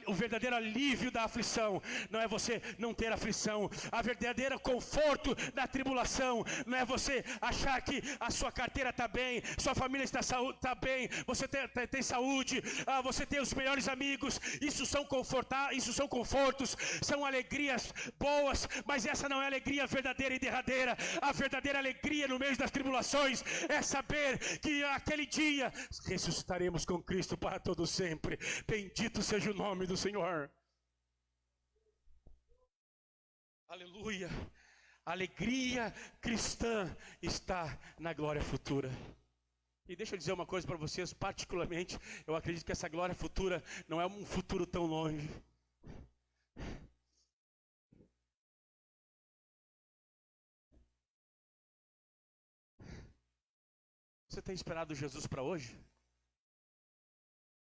o verdadeiro alívio da aflição não é você não ter aflição. A verdadeira conforto da tribulação não é você achar que a sua carteira está bem, sua família está bem, você tem saúde, você tem os melhores amigos. Isso são confortos, são alegrias boas, mas essa não é a alegria verdadeira e derradeira. A verdadeira alegria no meio das tribulações é saber que aquele dia ressuscitaremos com Cristo para todos sempre. Bendito seja o nome do Senhor. Aleluia. A alegria cristã está na glória futura. E deixa eu dizer uma coisa para vocês, particularmente, eu acredito que essa glória futura não é um futuro tão longe. Você tem esperado Jesus para hoje?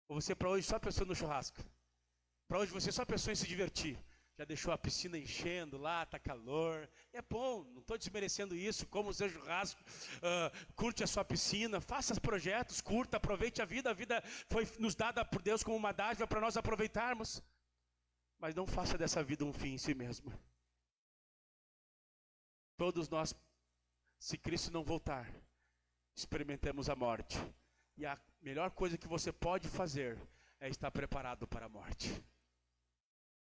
Ou você para hoje só pensou no churrasco? Para hoje você só pensou em se divertir? Já deixou a piscina enchendo lá, está calor. É bom, não estou desmerecendo isso. Como o seu churrasco, curte a sua piscina, faça projetos, curta, aproveite a vida. A vida foi nos dada por Deus como uma dádiva para nós aproveitarmos. Mas não faça dessa vida um fim em si mesmo. Todos nós, se Cristo não voltar, experimentemos a morte. E a melhor coisa que você pode fazer é estar preparado para a morte.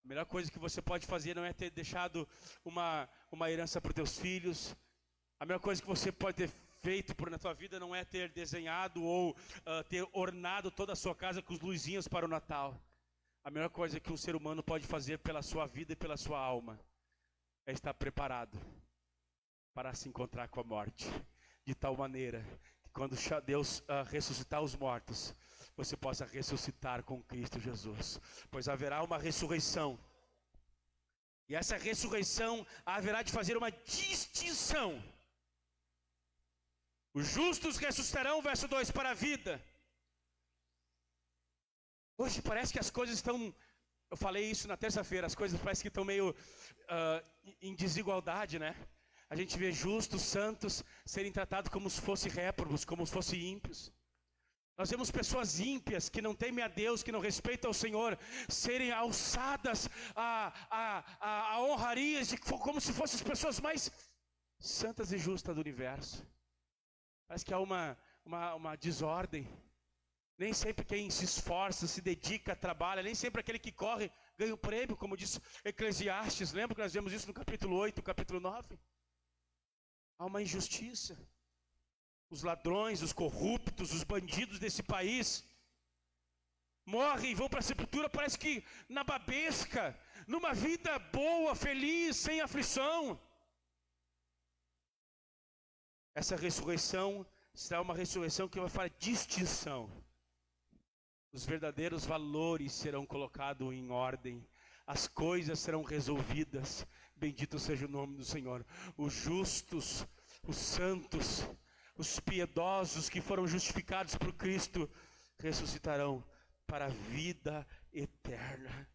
A melhor coisa que você pode fazer não é ter deixado uma herança para os teus filhos. A melhor coisa que você pode ter feito na tua vida não é ter desenhado ou ter ornado toda a sua casa com os luzinhas para o Natal. A melhor coisa que um ser humano pode fazer pela sua vida e pela sua alma é estar preparado para se encontrar com a morte. De tal maneira que quando Deus ressuscitar os mortos, você possa ressuscitar com Cristo Jesus. Pois haverá uma ressurreição. E essa ressurreição haverá de fazer uma distinção. Os justos ressuscitarão, verso 2, para a vida. Hoje parece que as coisas estão... Eu falei isso na terça-feira, as coisas parecem que estão meio em desigualdade, né? A gente vê justos, santos, serem tratados como se fossem réprobos, como se fossem ímpios. Nós vemos pessoas ímpias, que não temem a Deus, que não respeitam o Senhor, serem alçadas a honrarias, como se fossem as pessoas mais santas e justas do universo. Parece que há uma desordem. Nem sempre quem se esforça, se dedica, trabalha, nem sempre aquele que corre ganha o prêmio, como diz Eclesiastes. Lembra que nós vemos isso no capítulo 8, capítulo 9? Há uma injustiça. Os ladrões, os corruptos, os bandidos desse país morrem e vão para a sepultura, parece que na babesca, numa vida boa, feliz, sem aflição. Essa ressurreição será uma ressurreição que vai fazer distinção. Os verdadeiros valores serão colocados em ordem. As coisas serão resolvidas. Bendito seja o nome do Senhor. Os justos, os santos, os piedosos que foram justificados por Cristo ressuscitarão para a vida eterna.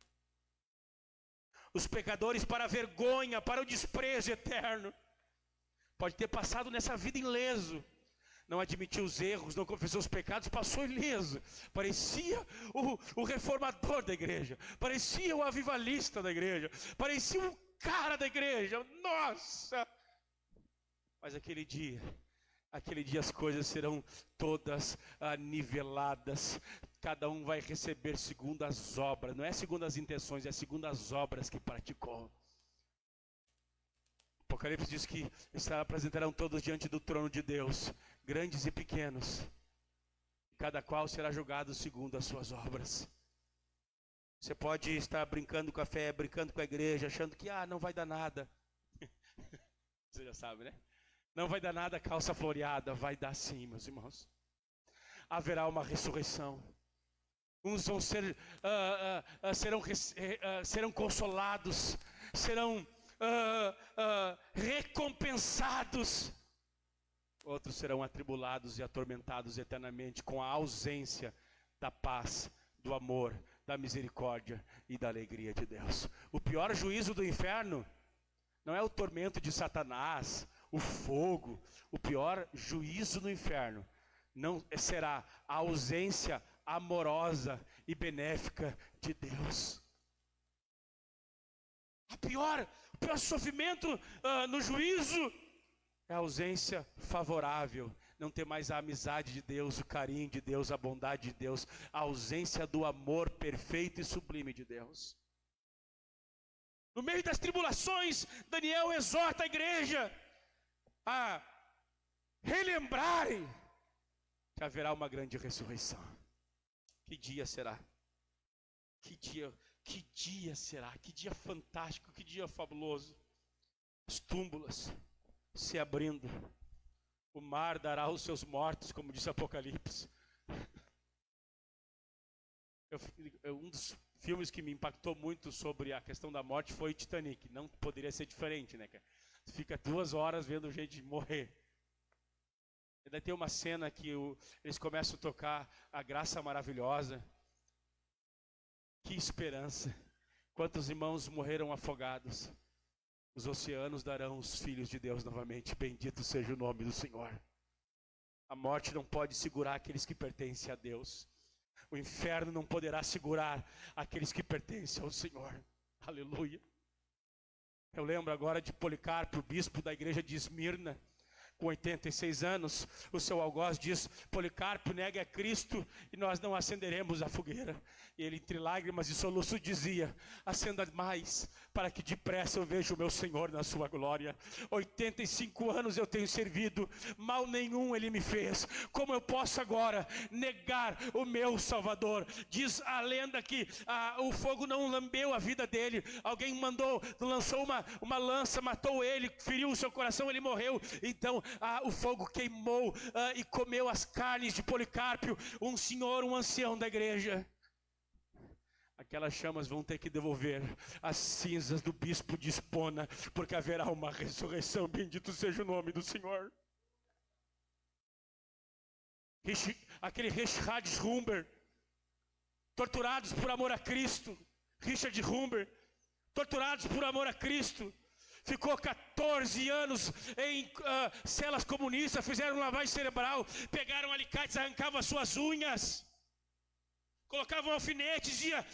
Os pecadores para a vergonha, para o desprezo eterno. Pode ter passado nessa vida ileso. não admitiu os erros, não confessou os pecados, passou ileso. Parecia o reformador da igreja, parecia o avivalista da igreja, parecia um cara da igreja. Nossa! Mas aquele dia as coisas serão todas niveladas. Cada um vai receber segundo as obras, não é segundo as intenções, é segundo as obras que praticou. Apocalipse diz que apresentarão todos diante do trono de Deus, grandes e pequenos, cada qual será julgado segundo as suas obras. Você pode estar brincando com a fé, brincando com a igreja, achando que não vai dar nada. Você já sabe, né? Não vai dar nada calça floreada. Vai dar sim, meus irmãos. Haverá uma ressurreição. Uns vão serão consolados, serão recompensados. Outros serão atribulados e atormentados eternamente com a ausência da paz, do amor, da misericórdia e da alegria de Deus. O pior juízo do inferno não é o tormento de Satanás, o fogo. O pior juízo no inferno não será a ausência amorosa e benéfica de Deus. O pior sofrimento no juízo é a ausência favorável. Não ter mais a amizade de Deus, o carinho de Deus, a bondade de Deus, a ausência do amor perfeito e sublime de Deus. No meio das tribulações, Daniel exorta a igreja a relembrarem que haverá uma grande ressurreição. Que dia será? Que dia será? Que dia fantástico, que dia fabuloso. As túmulas se abrindo, o mar dará os seus mortos, como diz Apocalipse. Um dos filmes que me impactou muito sobre a questão da morte foi Titanic. Não poderia ser diferente, né, cara? Você fica 2 horas vendo gente morrer. Ainda tem uma cena que eles começam a tocar a graça maravilhosa. Que esperança! Quantos irmãos morreram afogados? Os oceanos darão os filhos de Deus novamente. Bendito seja o nome do Senhor. A morte não pode segurar aqueles que pertencem a Deus. O inferno não poderá segurar aqueles que pertencem ao Senhor. Aleluia. Eu lembro agora de Policarpo, bispo da igreja de Esmirna, com 86 anos. O seu algoz diz: Policarpo, negue a Cristo e nós não acenderemos a fogueira. E ele, entre lágrimas e soluços, dizia: acenda mais, para que depressa eu veja o meu Senhor na sua glória. 85 anos eu tenho servido, mal nenhum ele me fez. Como eu posso agora negar o meu Salvador? Diz a lenda que o fogo não lambeu a vida dele. Alguém lançou uma lança, matou ele, feriu o seu coração, ele morreu. Então o fogo queimou e comeu as carnes de Policarpo, um senhor, um ancião da igreja. Aquelas chamas vão ter que devolver as cinzas do bispo de Espona, porque haverá uma ressurreição. Bendito seja o nome do Senhor. Aquele Richard Humber, torturados por amor a Cristo. Richard Humber, torturados por amor a Cristo. Ficou 14 anos em celas comunistas, fizeram lavagem cerebral, pegaram alicates, arrancavam as suas unhas, colocavam alfinetes, dizia: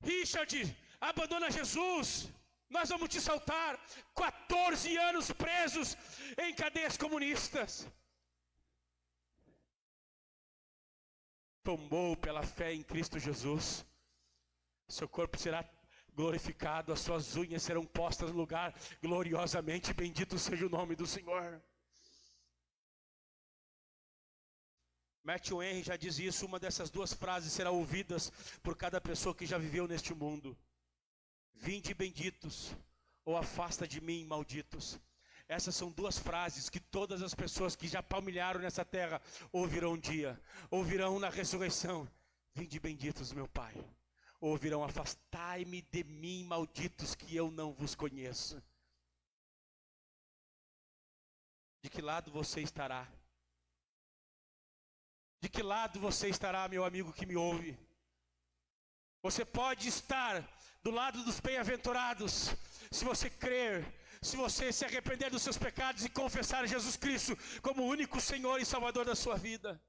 Richard, abandona Jesus, nós vamos te soltar. 14 anos presos em cadeias comunistas. Tombou pela fé em Cristo Jesus. Seu corpo será glorificado, as suas unhas serão postas no lugar gloriosamente. Bendito seja o nome do Senhor. Matthew Henry já diz isso. Uma dessas 2 frases será ouvidas por cada pessoa que já viveu neste mundo: vinde benditos, ou afasta de mim, malditos. Essas são 2 frases que todas as pessoas que já palmilharam nessa terra ouvirão um dia, ouvirão na ressurreição: vinde benditos, meu Pai. Ouvirão: afastai-me de mim, malditos, que eu não vos conheço. De que lado você estará? De que lado você estará, meu amigo que me ouve? Você pode estar do lado dos bem-aventurados, se você crer, se você se arrepender dos seus pecados e confessar Jesus Cristo como o único Senhor e Salvador da sua vida.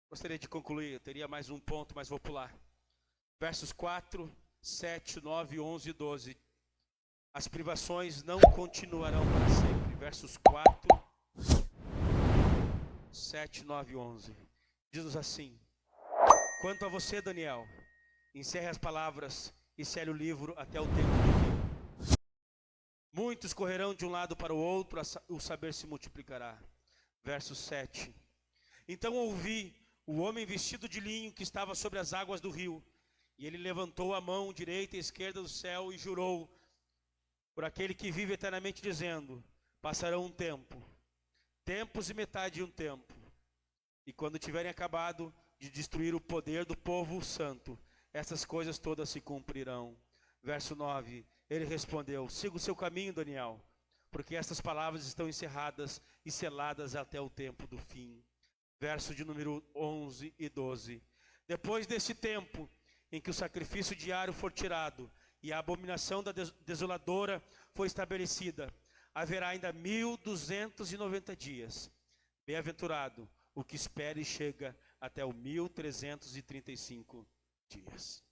Gostaria de concluir, eu teria mais um ponto, mas vou pular. Versos 4, 7, 9, 11 e 12. As privações não continuarão para sempre. Versos 4, 7, 9 e 11. Diz-nos assim: quanto a você, Daniel, encerre as palavras e cele o livro até o tempo do fim. Muitos correrão de um lado para o outro, o saber se multiplicará. Verso 7. Então ouvi o homem vestido de linho que estava sobre as águas do rio, e ele levantou a mão direita e esquerda do céu e jurou por aquele que vive eternamente, dizendo: passarão um tempo, tempos e metade de um tempo, e quando tiverem acabado de destruir o poder do povo santo, essas coisas todas se cumprirão. Verso 9, ele respondeu: siga o seu caminho, Daniel, porque estas palavras estão encerradas e seladas até o tempo do fim. Verso de número 11 e 12. Depois desse tempo, em que o sacrifício diário for tirado, e a abominação da desoladora for estabelecida, haverá ainda 1290 dias. Bem-aventurado o que espera e chega até o 1335 dias.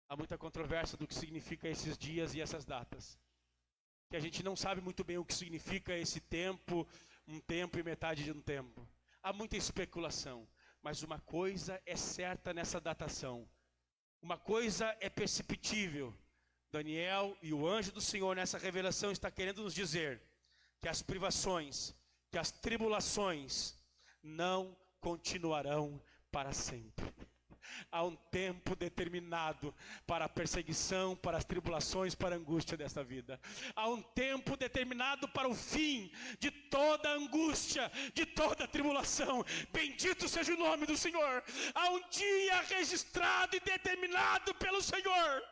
Há muita controvérsia do que significa esses dias e essas datas, que a gente não sabe muito bem o que significa esse tempo, um tempo e metade de um tempo. Há muita especulação, mas uma coisa é certa nessa datação, uma coisa é perceptível. Daniel e o anjo do Senhor nessa revelação está querendo nos dizer que as privações, que as tribulações não continuarão para sempre. Há um tempo determinado para a perseguição, para as tribulações, para a angústia desta vida. Há um tempo determinado para o fim de toda angústia, de toda tribulação. Bendito seja o nome do Senhor. Há um dia registrado e determinado pelo Senhor,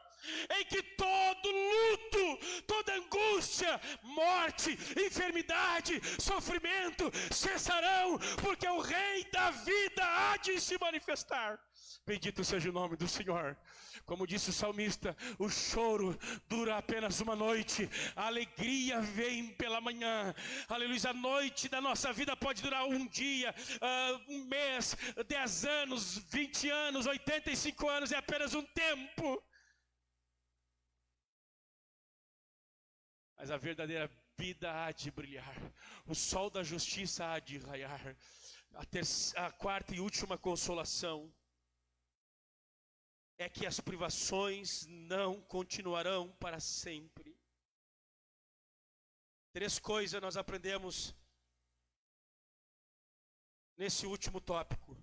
em que todo luto, toda angústia, morte, enfermidade, sofrimento cessarão, porque o Rei da vida há de se manifestar. Bendito seja o nome do Senhor. Como disse o salmista, o choro dura apenas uma noite, a alegria vem pela manhã. Aleluia, a noite da nossa vida pode durar um dia, um mês, 10 anos, 20 anos, 85 anos, é apenas um tempo. Mas a verdadeira vida há de brilhar, o sol da justiça há de raiar. A quarta e última consolação é que as privações não continuarão para sempre. 3 coisas nós aprendemos nesse último tópico,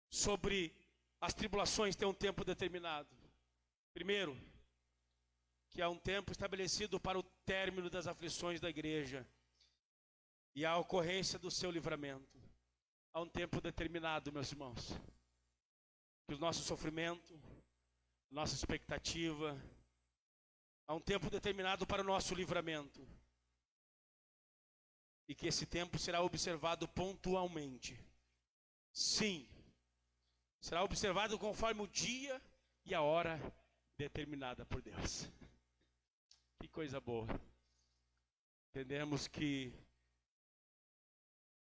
sobre as tribulações ter um tempo determinado. Primeiro, que há um tempo estabelecido para o término das aflições da igreja e a ocorrência do seu livramento. Há um tempo determinado, meus irmãos, que o nosso sofrimento, nossa expectativa, há um tempo determinado para o nosso livramento, e que esse tempo será observado pontualmente. Sim, será observado conforme o dia e a hora determinada por Deus. Que coisa boa. Entendemos que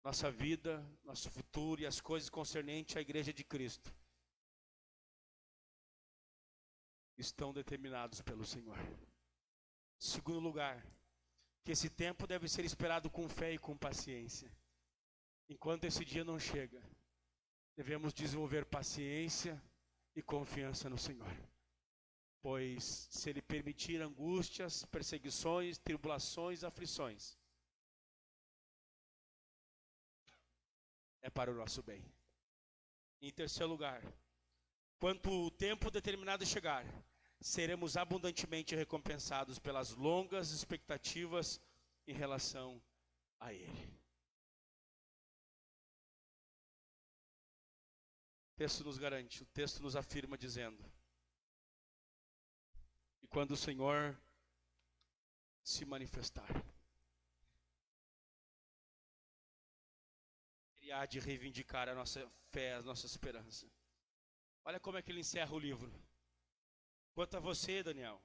nossa vida, nosso futuro e as coisas concernentes à igreja de Cristo estão determinados pelo Senhor. Segundo lugar, que esse tempo deve ser esperado com fé e com paciência. Enquanto esse dia não chega, devemos desenvolver paciência e confiança no Senhor. Pois se Ele permitir angústias, perseguições, tribulações, aflições, é para o nosso bem. Em terceiro lugar, quando o tempo determinado chegar, seremos abundantemente recompensados pelas longas expectativas em relação a Ele. O texto nos garante, o texto nos afirma dizendo: e quando o Senhor se manifestar, Ele há de reivindicar a nossa fé, a nossa esperança. Olha como é que ele encerra o livro. Quanto a você, Daniel,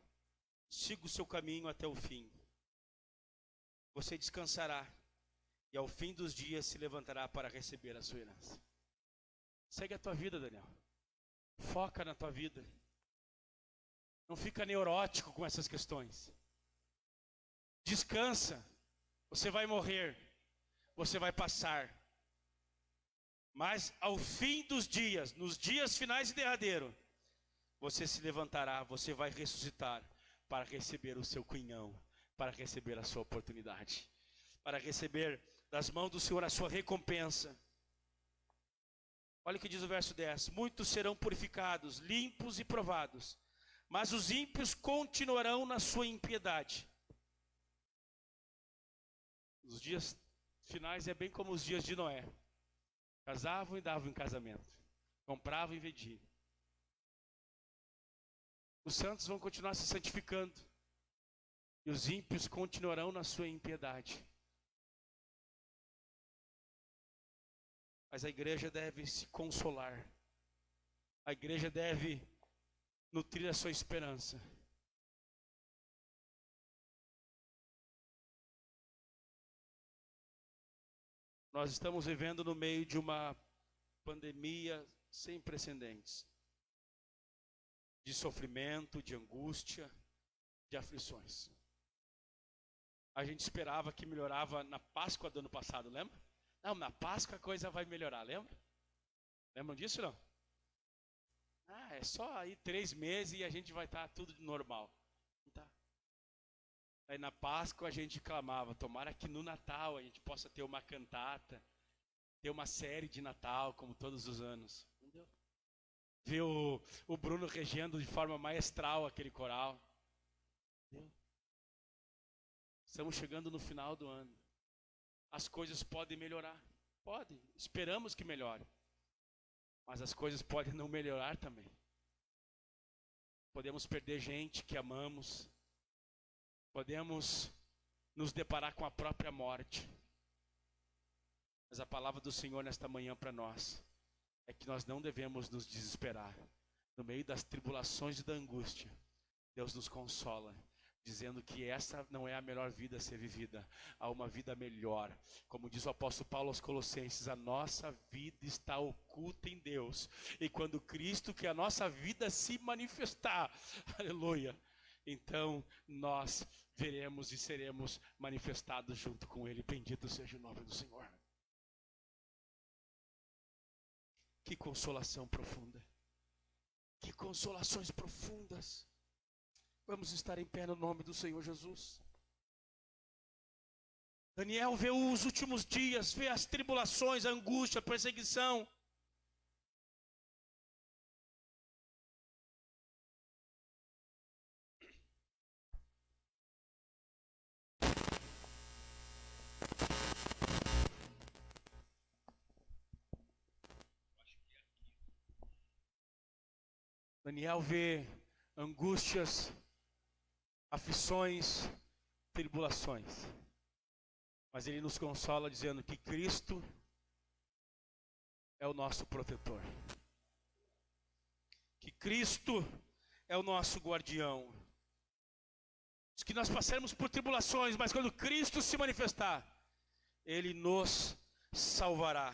siga o seu caminho até o fim. Você descansará e ao fim dos dias se levantará para receber a sua herança. Segue a tua vida, Daniel. Foca na tua vida. Não fica neurótico com essas questões. Descansa. Você vai morrer. Você vai passar. Mas ao fim dos dias, nos dias finais e derradeiro, você se levantará, você vai ressuscitar para receber o seu quinhão, para receber a sua oportunidade, para receber das mãos do Senhor a sua recompensa. Olha o que diz o verso 10: muitos serão purificados, limpos e provados, mas os ímpios continuarão na sua impiedade. Os dias finais é bem como os dias de Noé. Casavam e davam em casamento, compravam e vendiam. Os santos vão continuar se santificando e os ímpios continuarão na sua impiedade. Mas a igreja deve se consolar. A igreja deve nutrir a sua esperança. Nós estamos vivendo no meio de uma pandemia sem precedentes. De sofrimento, de angústia, de aflições. A gente esperava que melhorava na Páscoa do ano passado, lembra? Não, na Páscoa a coisa vai melhorar, lembra? Lembram disso, não? É só aí 3 meses e a gente vai estar tudo normal. Tá. Aí na Páscoa a gente clamava, tomara que no Natal a gente possa ter uma cantata, ter uma série de Natal, como todos os anos. Entendeu? Ver o Bruno regendo de forma maestral aquele coral. Entendeu? Estamos chegando no final do ano. As coisas podem melhorar. Podem. Esperamos que melhore. Mas as coisas podem não melhorar também. Podemos perder gente que amamos. Podemos nos deparar com a própria morte. Mas a palavra do Senhor nesta manhã para nós é que nós não devemos nos desesperar. No meio das tribulações e da angústia, Deus nos consola, dizendo que essa não é a melhor vida a ser vivida. Há uma vida melhor. Como diz o apóstolo Paulo aos Colossenses, a nossa vida está oculta em Deus. E quando Cristo, que é a nossa vida, se manifestar, aleluia, então nós veremos e seremos manifestados junto com Ele. Bendito seja o nome do Senhor. Que consolação profunda. Que consolações profundas. Vamos estar em pé no nome do Senhor Jesus. Daniel vê os últimos dias, vê as tribulações, a angústia, a perseguição. Daniel vê angústias, aflições, tribulações. Mas ele nos consola dizendo que Cristo é o nosso protetor. Que Cristo é o nosso guardião. Diz que nós passaremos por tribulações, mas quando Cristo se manifestar, Ele nos salvará.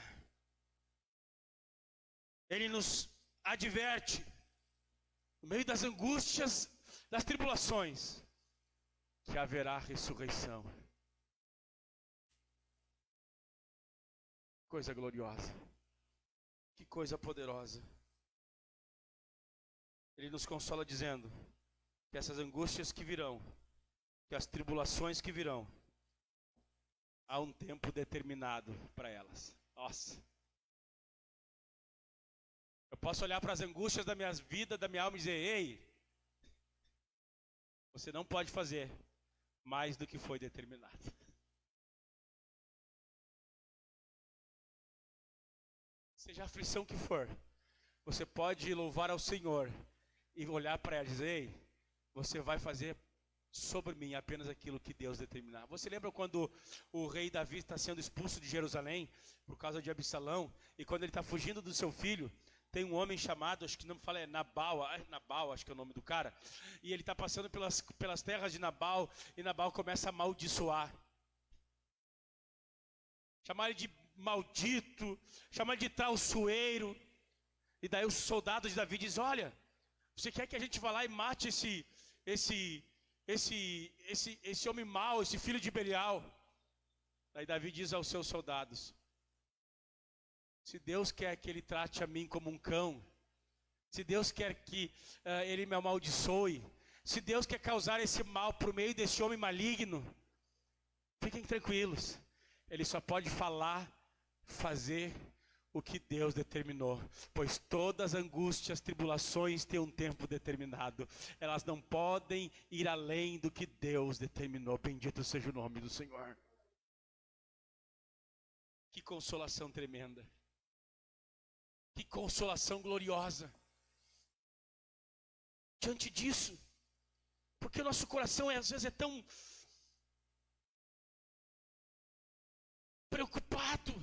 Ele nos adverte, no meio das angústias, das tribulações, que haverá ressurreição. Coisa gloriosa. Que coisa poderosa. Ele nos consola dizendo que essas angústias que virão, que as tribulações que virão, há um tempo determinado para elas. Nossa. Eu posso olhar para as angústias da minha vida, da minha alma e dizer, ei, você não pode fazer mais do que foi determinado. Seja a aflição que for, você pode louvar ao Senhor e olhar para ela e dizer, ei, você vai fazer sobre mim apenas aquilo que Deus determinar. Você lembra quando o rei Davi está sendo expulso de Jerusalém por causa de Absalão, e quando ele está fugindo do seu filho, Tem um homem chamado, acho que não me fala, é Nabal, acho que é o nome do cara. E ele está passando pelas terras de Nabal, e Nabal começa a amaldiçoar. Chamar ele de maldito, chamar ele de traiçoeiro. E daí os soldados de Davi dizem, olha, você quer que a gente vá lá e mate esse homem mau, esse filho de Belial? Daí Davi diz aos seus soldados, se Deus quer que ele trate a mim como um cão, se Deus quer que ele me amaldiçoe, se Deus quer causar esse mal por meio desse homem maligno, fiquem tranquilos, ele só pode falar, fazer o que Deus determinou, pois todas as angústias, tribulações têm um tempo determinado, elas não podem ir além do que Deus determinou. Bendito seja o nome do Senhor. Que consolação tremenda, que consolação gloriosa. Diante disso, porque o nosso coração às vezes é tão preocupado,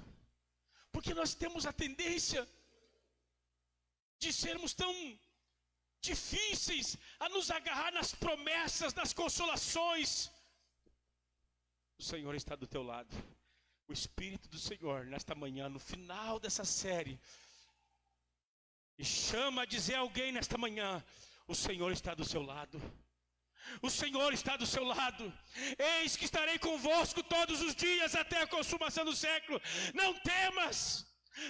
porque nós temos a tendência de sermos tão difíceis a nos agarrar nas promessas, nas consolações. O Senhor está do teu lado. O Espírito do Senhor, nesta manhã, no final dessa série, e chama a dizer a alguém nesta manhã, o Senhor está do seu lado. O Senhor está do seu lado. Eis que estarei convosco todos os dias até a consumação do século. Não temas,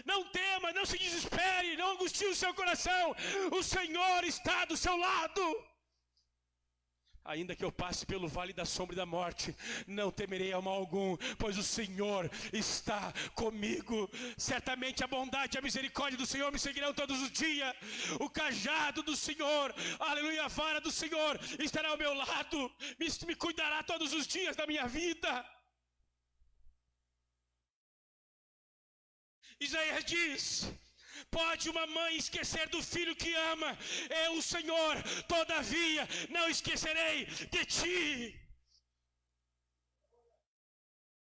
não temas, não se desespere, não angustie o seu coração. O Senhor está do seu lado. Ainda que eu passe pelo vale da sombra e da morte, não temerei a mal algum, pois o Senhor está comigo. Certamente a bondade e a misericórdia do Senhor me seguirão todos os dias. O cajado do Senhor, aleluia, a vara do Senhor estará ao meu lado, me cuidará todos os dias da minha vida. Isaías diz, pode uma mãe esquecer do filho que ama, eu, o Senhor, todavia, não esquecerei de ti.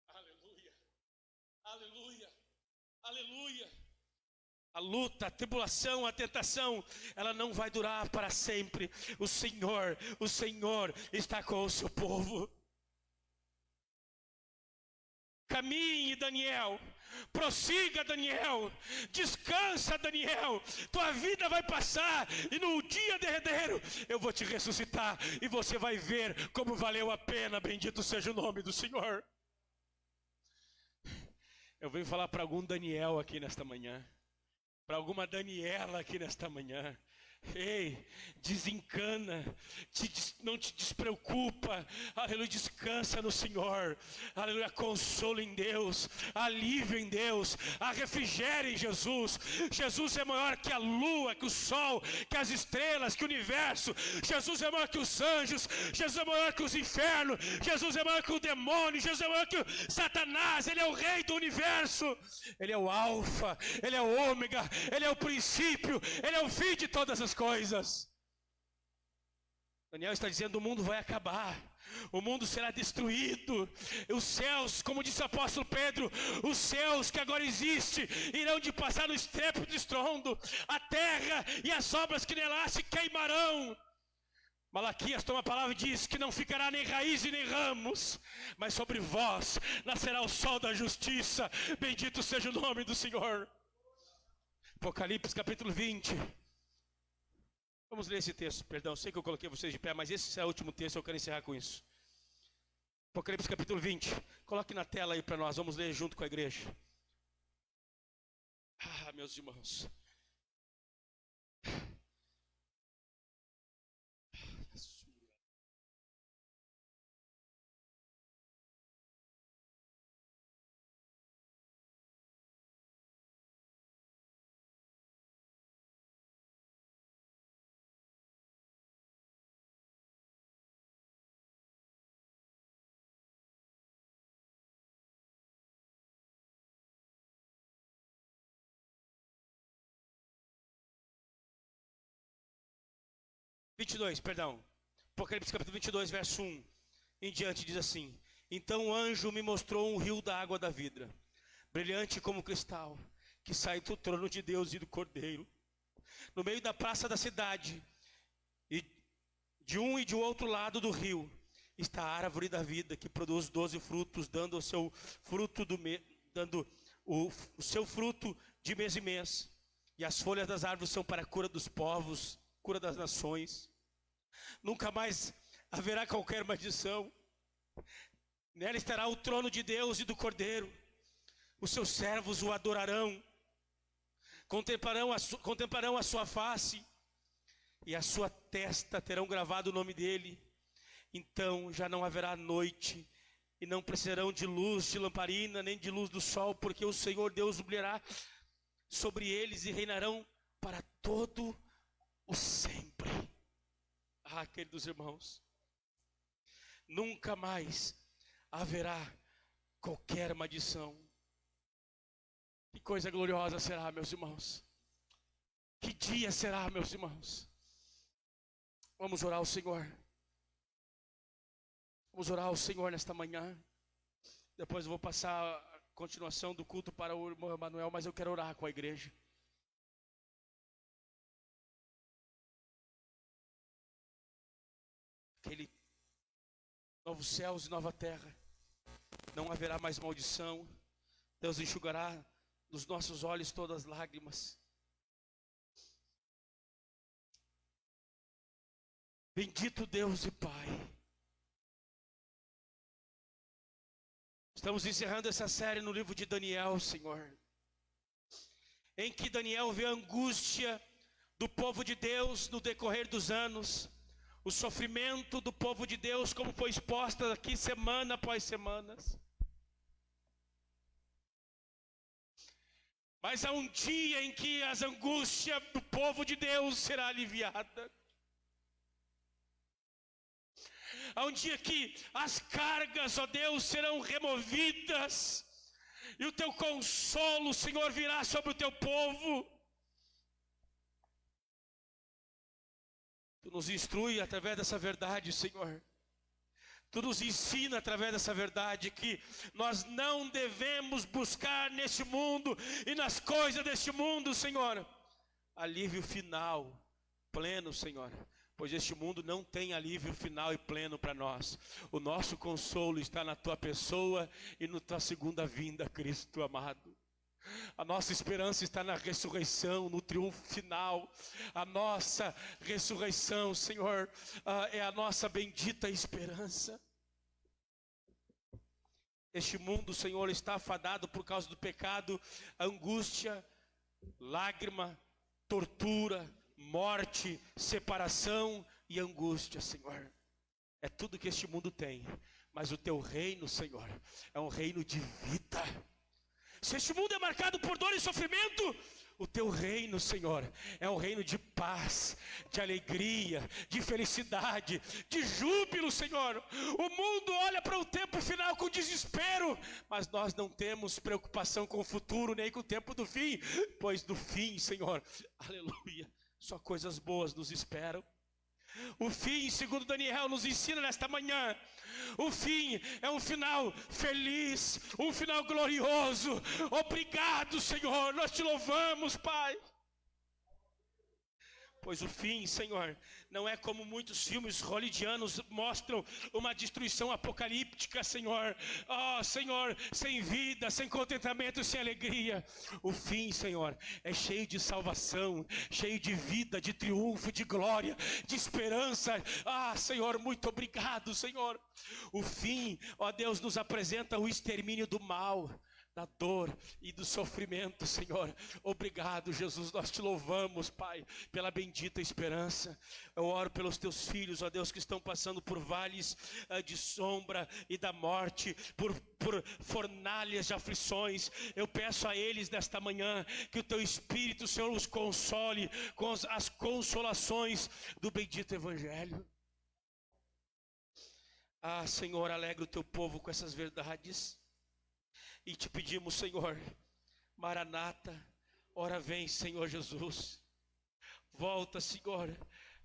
Aleluia, aleluia, aleluia. A luta, a tribulação, a tentação, ela não vai durar para sempre. O Senhor está com o seu povo. Caminhe, Daniel. Prossiga, Daniel, descansa, Daniel, tua vida vai passar e no dia derradeiro eu vou te ressuscitar e você vai ver como valeu a pena. Bendito seja o nome do Senhor. Eu venho falar para algum Daniel aqui nesta manhã, para alguma Daniela aqui nesta manhã. Ei, desencana, não te despreocupa, aleluia, descansa no Senhor, aleluia, consolo em Deus, alívio em Deus, há refrigério em Jesus. Jesus é maior que a lua, que o sol, que as estrelas, que o universo. Jesus é maior que os anjos, Jesus é maior que os infernos, Jesus é maior que o demônio, Jesus é maior que o Satanás. Ele é o rei do universo, Ele é o alfa, Ele é o ômega, Ele é o princípio, Ele é o fim de todas as coisas. Daniel está dizendo, o mundo vai acabar, o mundo será destruído, os céus, como disse o apóstolo Pedro, os céus que agora existem irão de passar no estrépito de estrondo, a terra e as obras que nela se queimarão. Malaquias toma a palavra e diz que não ficará nem raiz e nem ramos, mas sobre vós nascerá o sol da justiça. Bendito seja o nome do Senhor. Apocalipse capítulo 20. Vamos ler esse texto, perdão, sei que eu coloquei vocês de pé, mas esse é o último texto, eu quero encerrar com isso. Apocalipse capítulo 20, coloque na tela aí para nós, vamos ler junto com a igreja. Ah, meus irmãos. Apocalipse capítulo 22, verso 1 em diante diz assim: então o anjo me mostrou um rio da água da vida, brilhante como cristal, que sai do trono de Deus e do Cordeiro. no meio da praça da cidade, e de um e de outro lado do rio, está a árvore da vida, que produz 12 frutos, dando o seu fruto dando o seu fruto de mês em mês. E as folhas das árvores são para a cura dos povos, cura das nações. Nunca mais haverá qualquer maldição. Nela estará o trono de Deus e do Cordeiro. Os seus servos o adorarão, contemplarão a sua face, e a sua testa terão gravado o nome dele. Então já não haverá noite, e não precisarão de luz de lamparina, nem de luz do sol, porque o Senhor Deus brilhará sobre eles e reinarão para todo o sempre. Ah, queridos irmãos, nunca mais haverá qualquer maldição. Que coisa gloriosa será, meus irmãos. Que dia será, meus irmãos. Vamos orar ao Senhor. Vamos orar ao Senhor nesta manhã. Depois eu vou passar a continuação do culto para o irmão Emanuel, mas eu quero orar com a igreja. Aquele novos céus e nova terra, não haverá mais maldição. Deus enxugará dos nossos olhos todas as lágrimas. Bendito Deus e Pai. Estamos encerrando essa série no livro de Daniel, Senhor, em que Daniel vê a angústia do povo de Deus no decorrer dos anos, o sofrimento do povo de Deus, como foi exposta aqui semana após semana. Mas há um dia em que as angústias do povo de Deus será aliviada. Há um dia que as cargas, ó Deus, serão removidas, e o teu consolo, Senhor, virá sobre o teu povo. Tu nos instrui através dessa verdade, Senhor. Tu nos ensina através dessa verdade que nós não devemos buscar neste mundo e nas coisas deste mundo, Senhor, alívio final, pleno, Senhor. Pois este mundo não tem alívio final e pleno para nós. O nosso consolo está na tua pessoa e na tua segunda vinda, Cristo amado. A nossa esperança está na ressurreição, no triunfo final. A nossa ressurreição, Senhor, é a nossa bendita esperança. Este mundo, Senhor, está afadado por causa do pecado, angústia, lágrima, tortura, morte, separação e angústia, Senhor. É tudo que este mundo tem. Mas o teu reino, Senhor, é um reino de vida. Se este mundo é marcado por dor e sofrimento, o teu reino, Senhor, é um reino de paz, de alegria, de felicidade, de júbilo, Senhor. O mundo olha para o tempo final com desespero, mas nós não temos preocupação com o futuro, nem com o tempo do fim, pois do fim, Senhor, aleluia, só coisas boas nos esperam. O fim, segundo Daniel nos ensina nesta manhã, o fim é um final feliz, um final glorioso. Obrigado, Senhor, nós te louvamos, Pai. Pois o fim, Senhor, não é como muitos filmes hollywoodianos mostram, uma destruição apocalíptica, Senhor. Oh, Senhor, sem vida, sem contentamento, sem alegria. O fim, Senhor, é cheio de salvação, cheio de vida, de triunfo, de glória, de esperança. Ah, Senhor, muito obrigado, Senhor. O fim, ó Deus, nos apresenta o extermínio do mal, da dor e do sofrimento, Senhor. Obrigado, Jesus, nós te louvamos, Pai, pela bendita esperança. Eu oro pelos teus filhos, ó Deus, que estão passando por vales de sombra e da morte, por fornalhas de aflições. Eu peço a eles nesta manhã que o teu Espírito, Senhor, os console com as consolações do bendito Evangelho. Ah, Senhor, alegra o teu povo com essas verdades. E te pedimos, Senhor, Maranata, ora vem, Senhor Jesus. Volta, Senhor.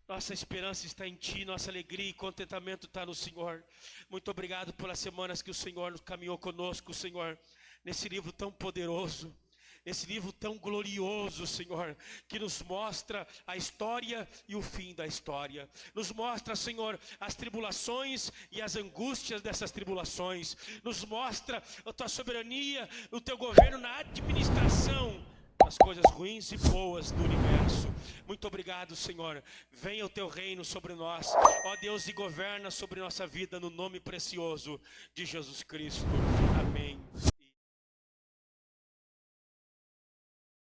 Nossa esperança está em Ti, nossa alegria e contentamento está no Senhor. Muito obrigado pelas semanas que o Senhor caminhou conosco, Senhor, nesse livro tão poderoso. esse livro tão glorioso, Senhor, que nos mostra a história e o fim da história. Nos mostra, Senhor, as tribulações e as angústias dessas tribulações. Nos mostra a tua soberania, o teu governo na administração das coisas ruins e boas do universo. Muito obrigado, Senhor. Venha o teu reino sobre nós, ó Deus, e governa sobre nossa vida no nome precioso de Jesus Cristo. Amém.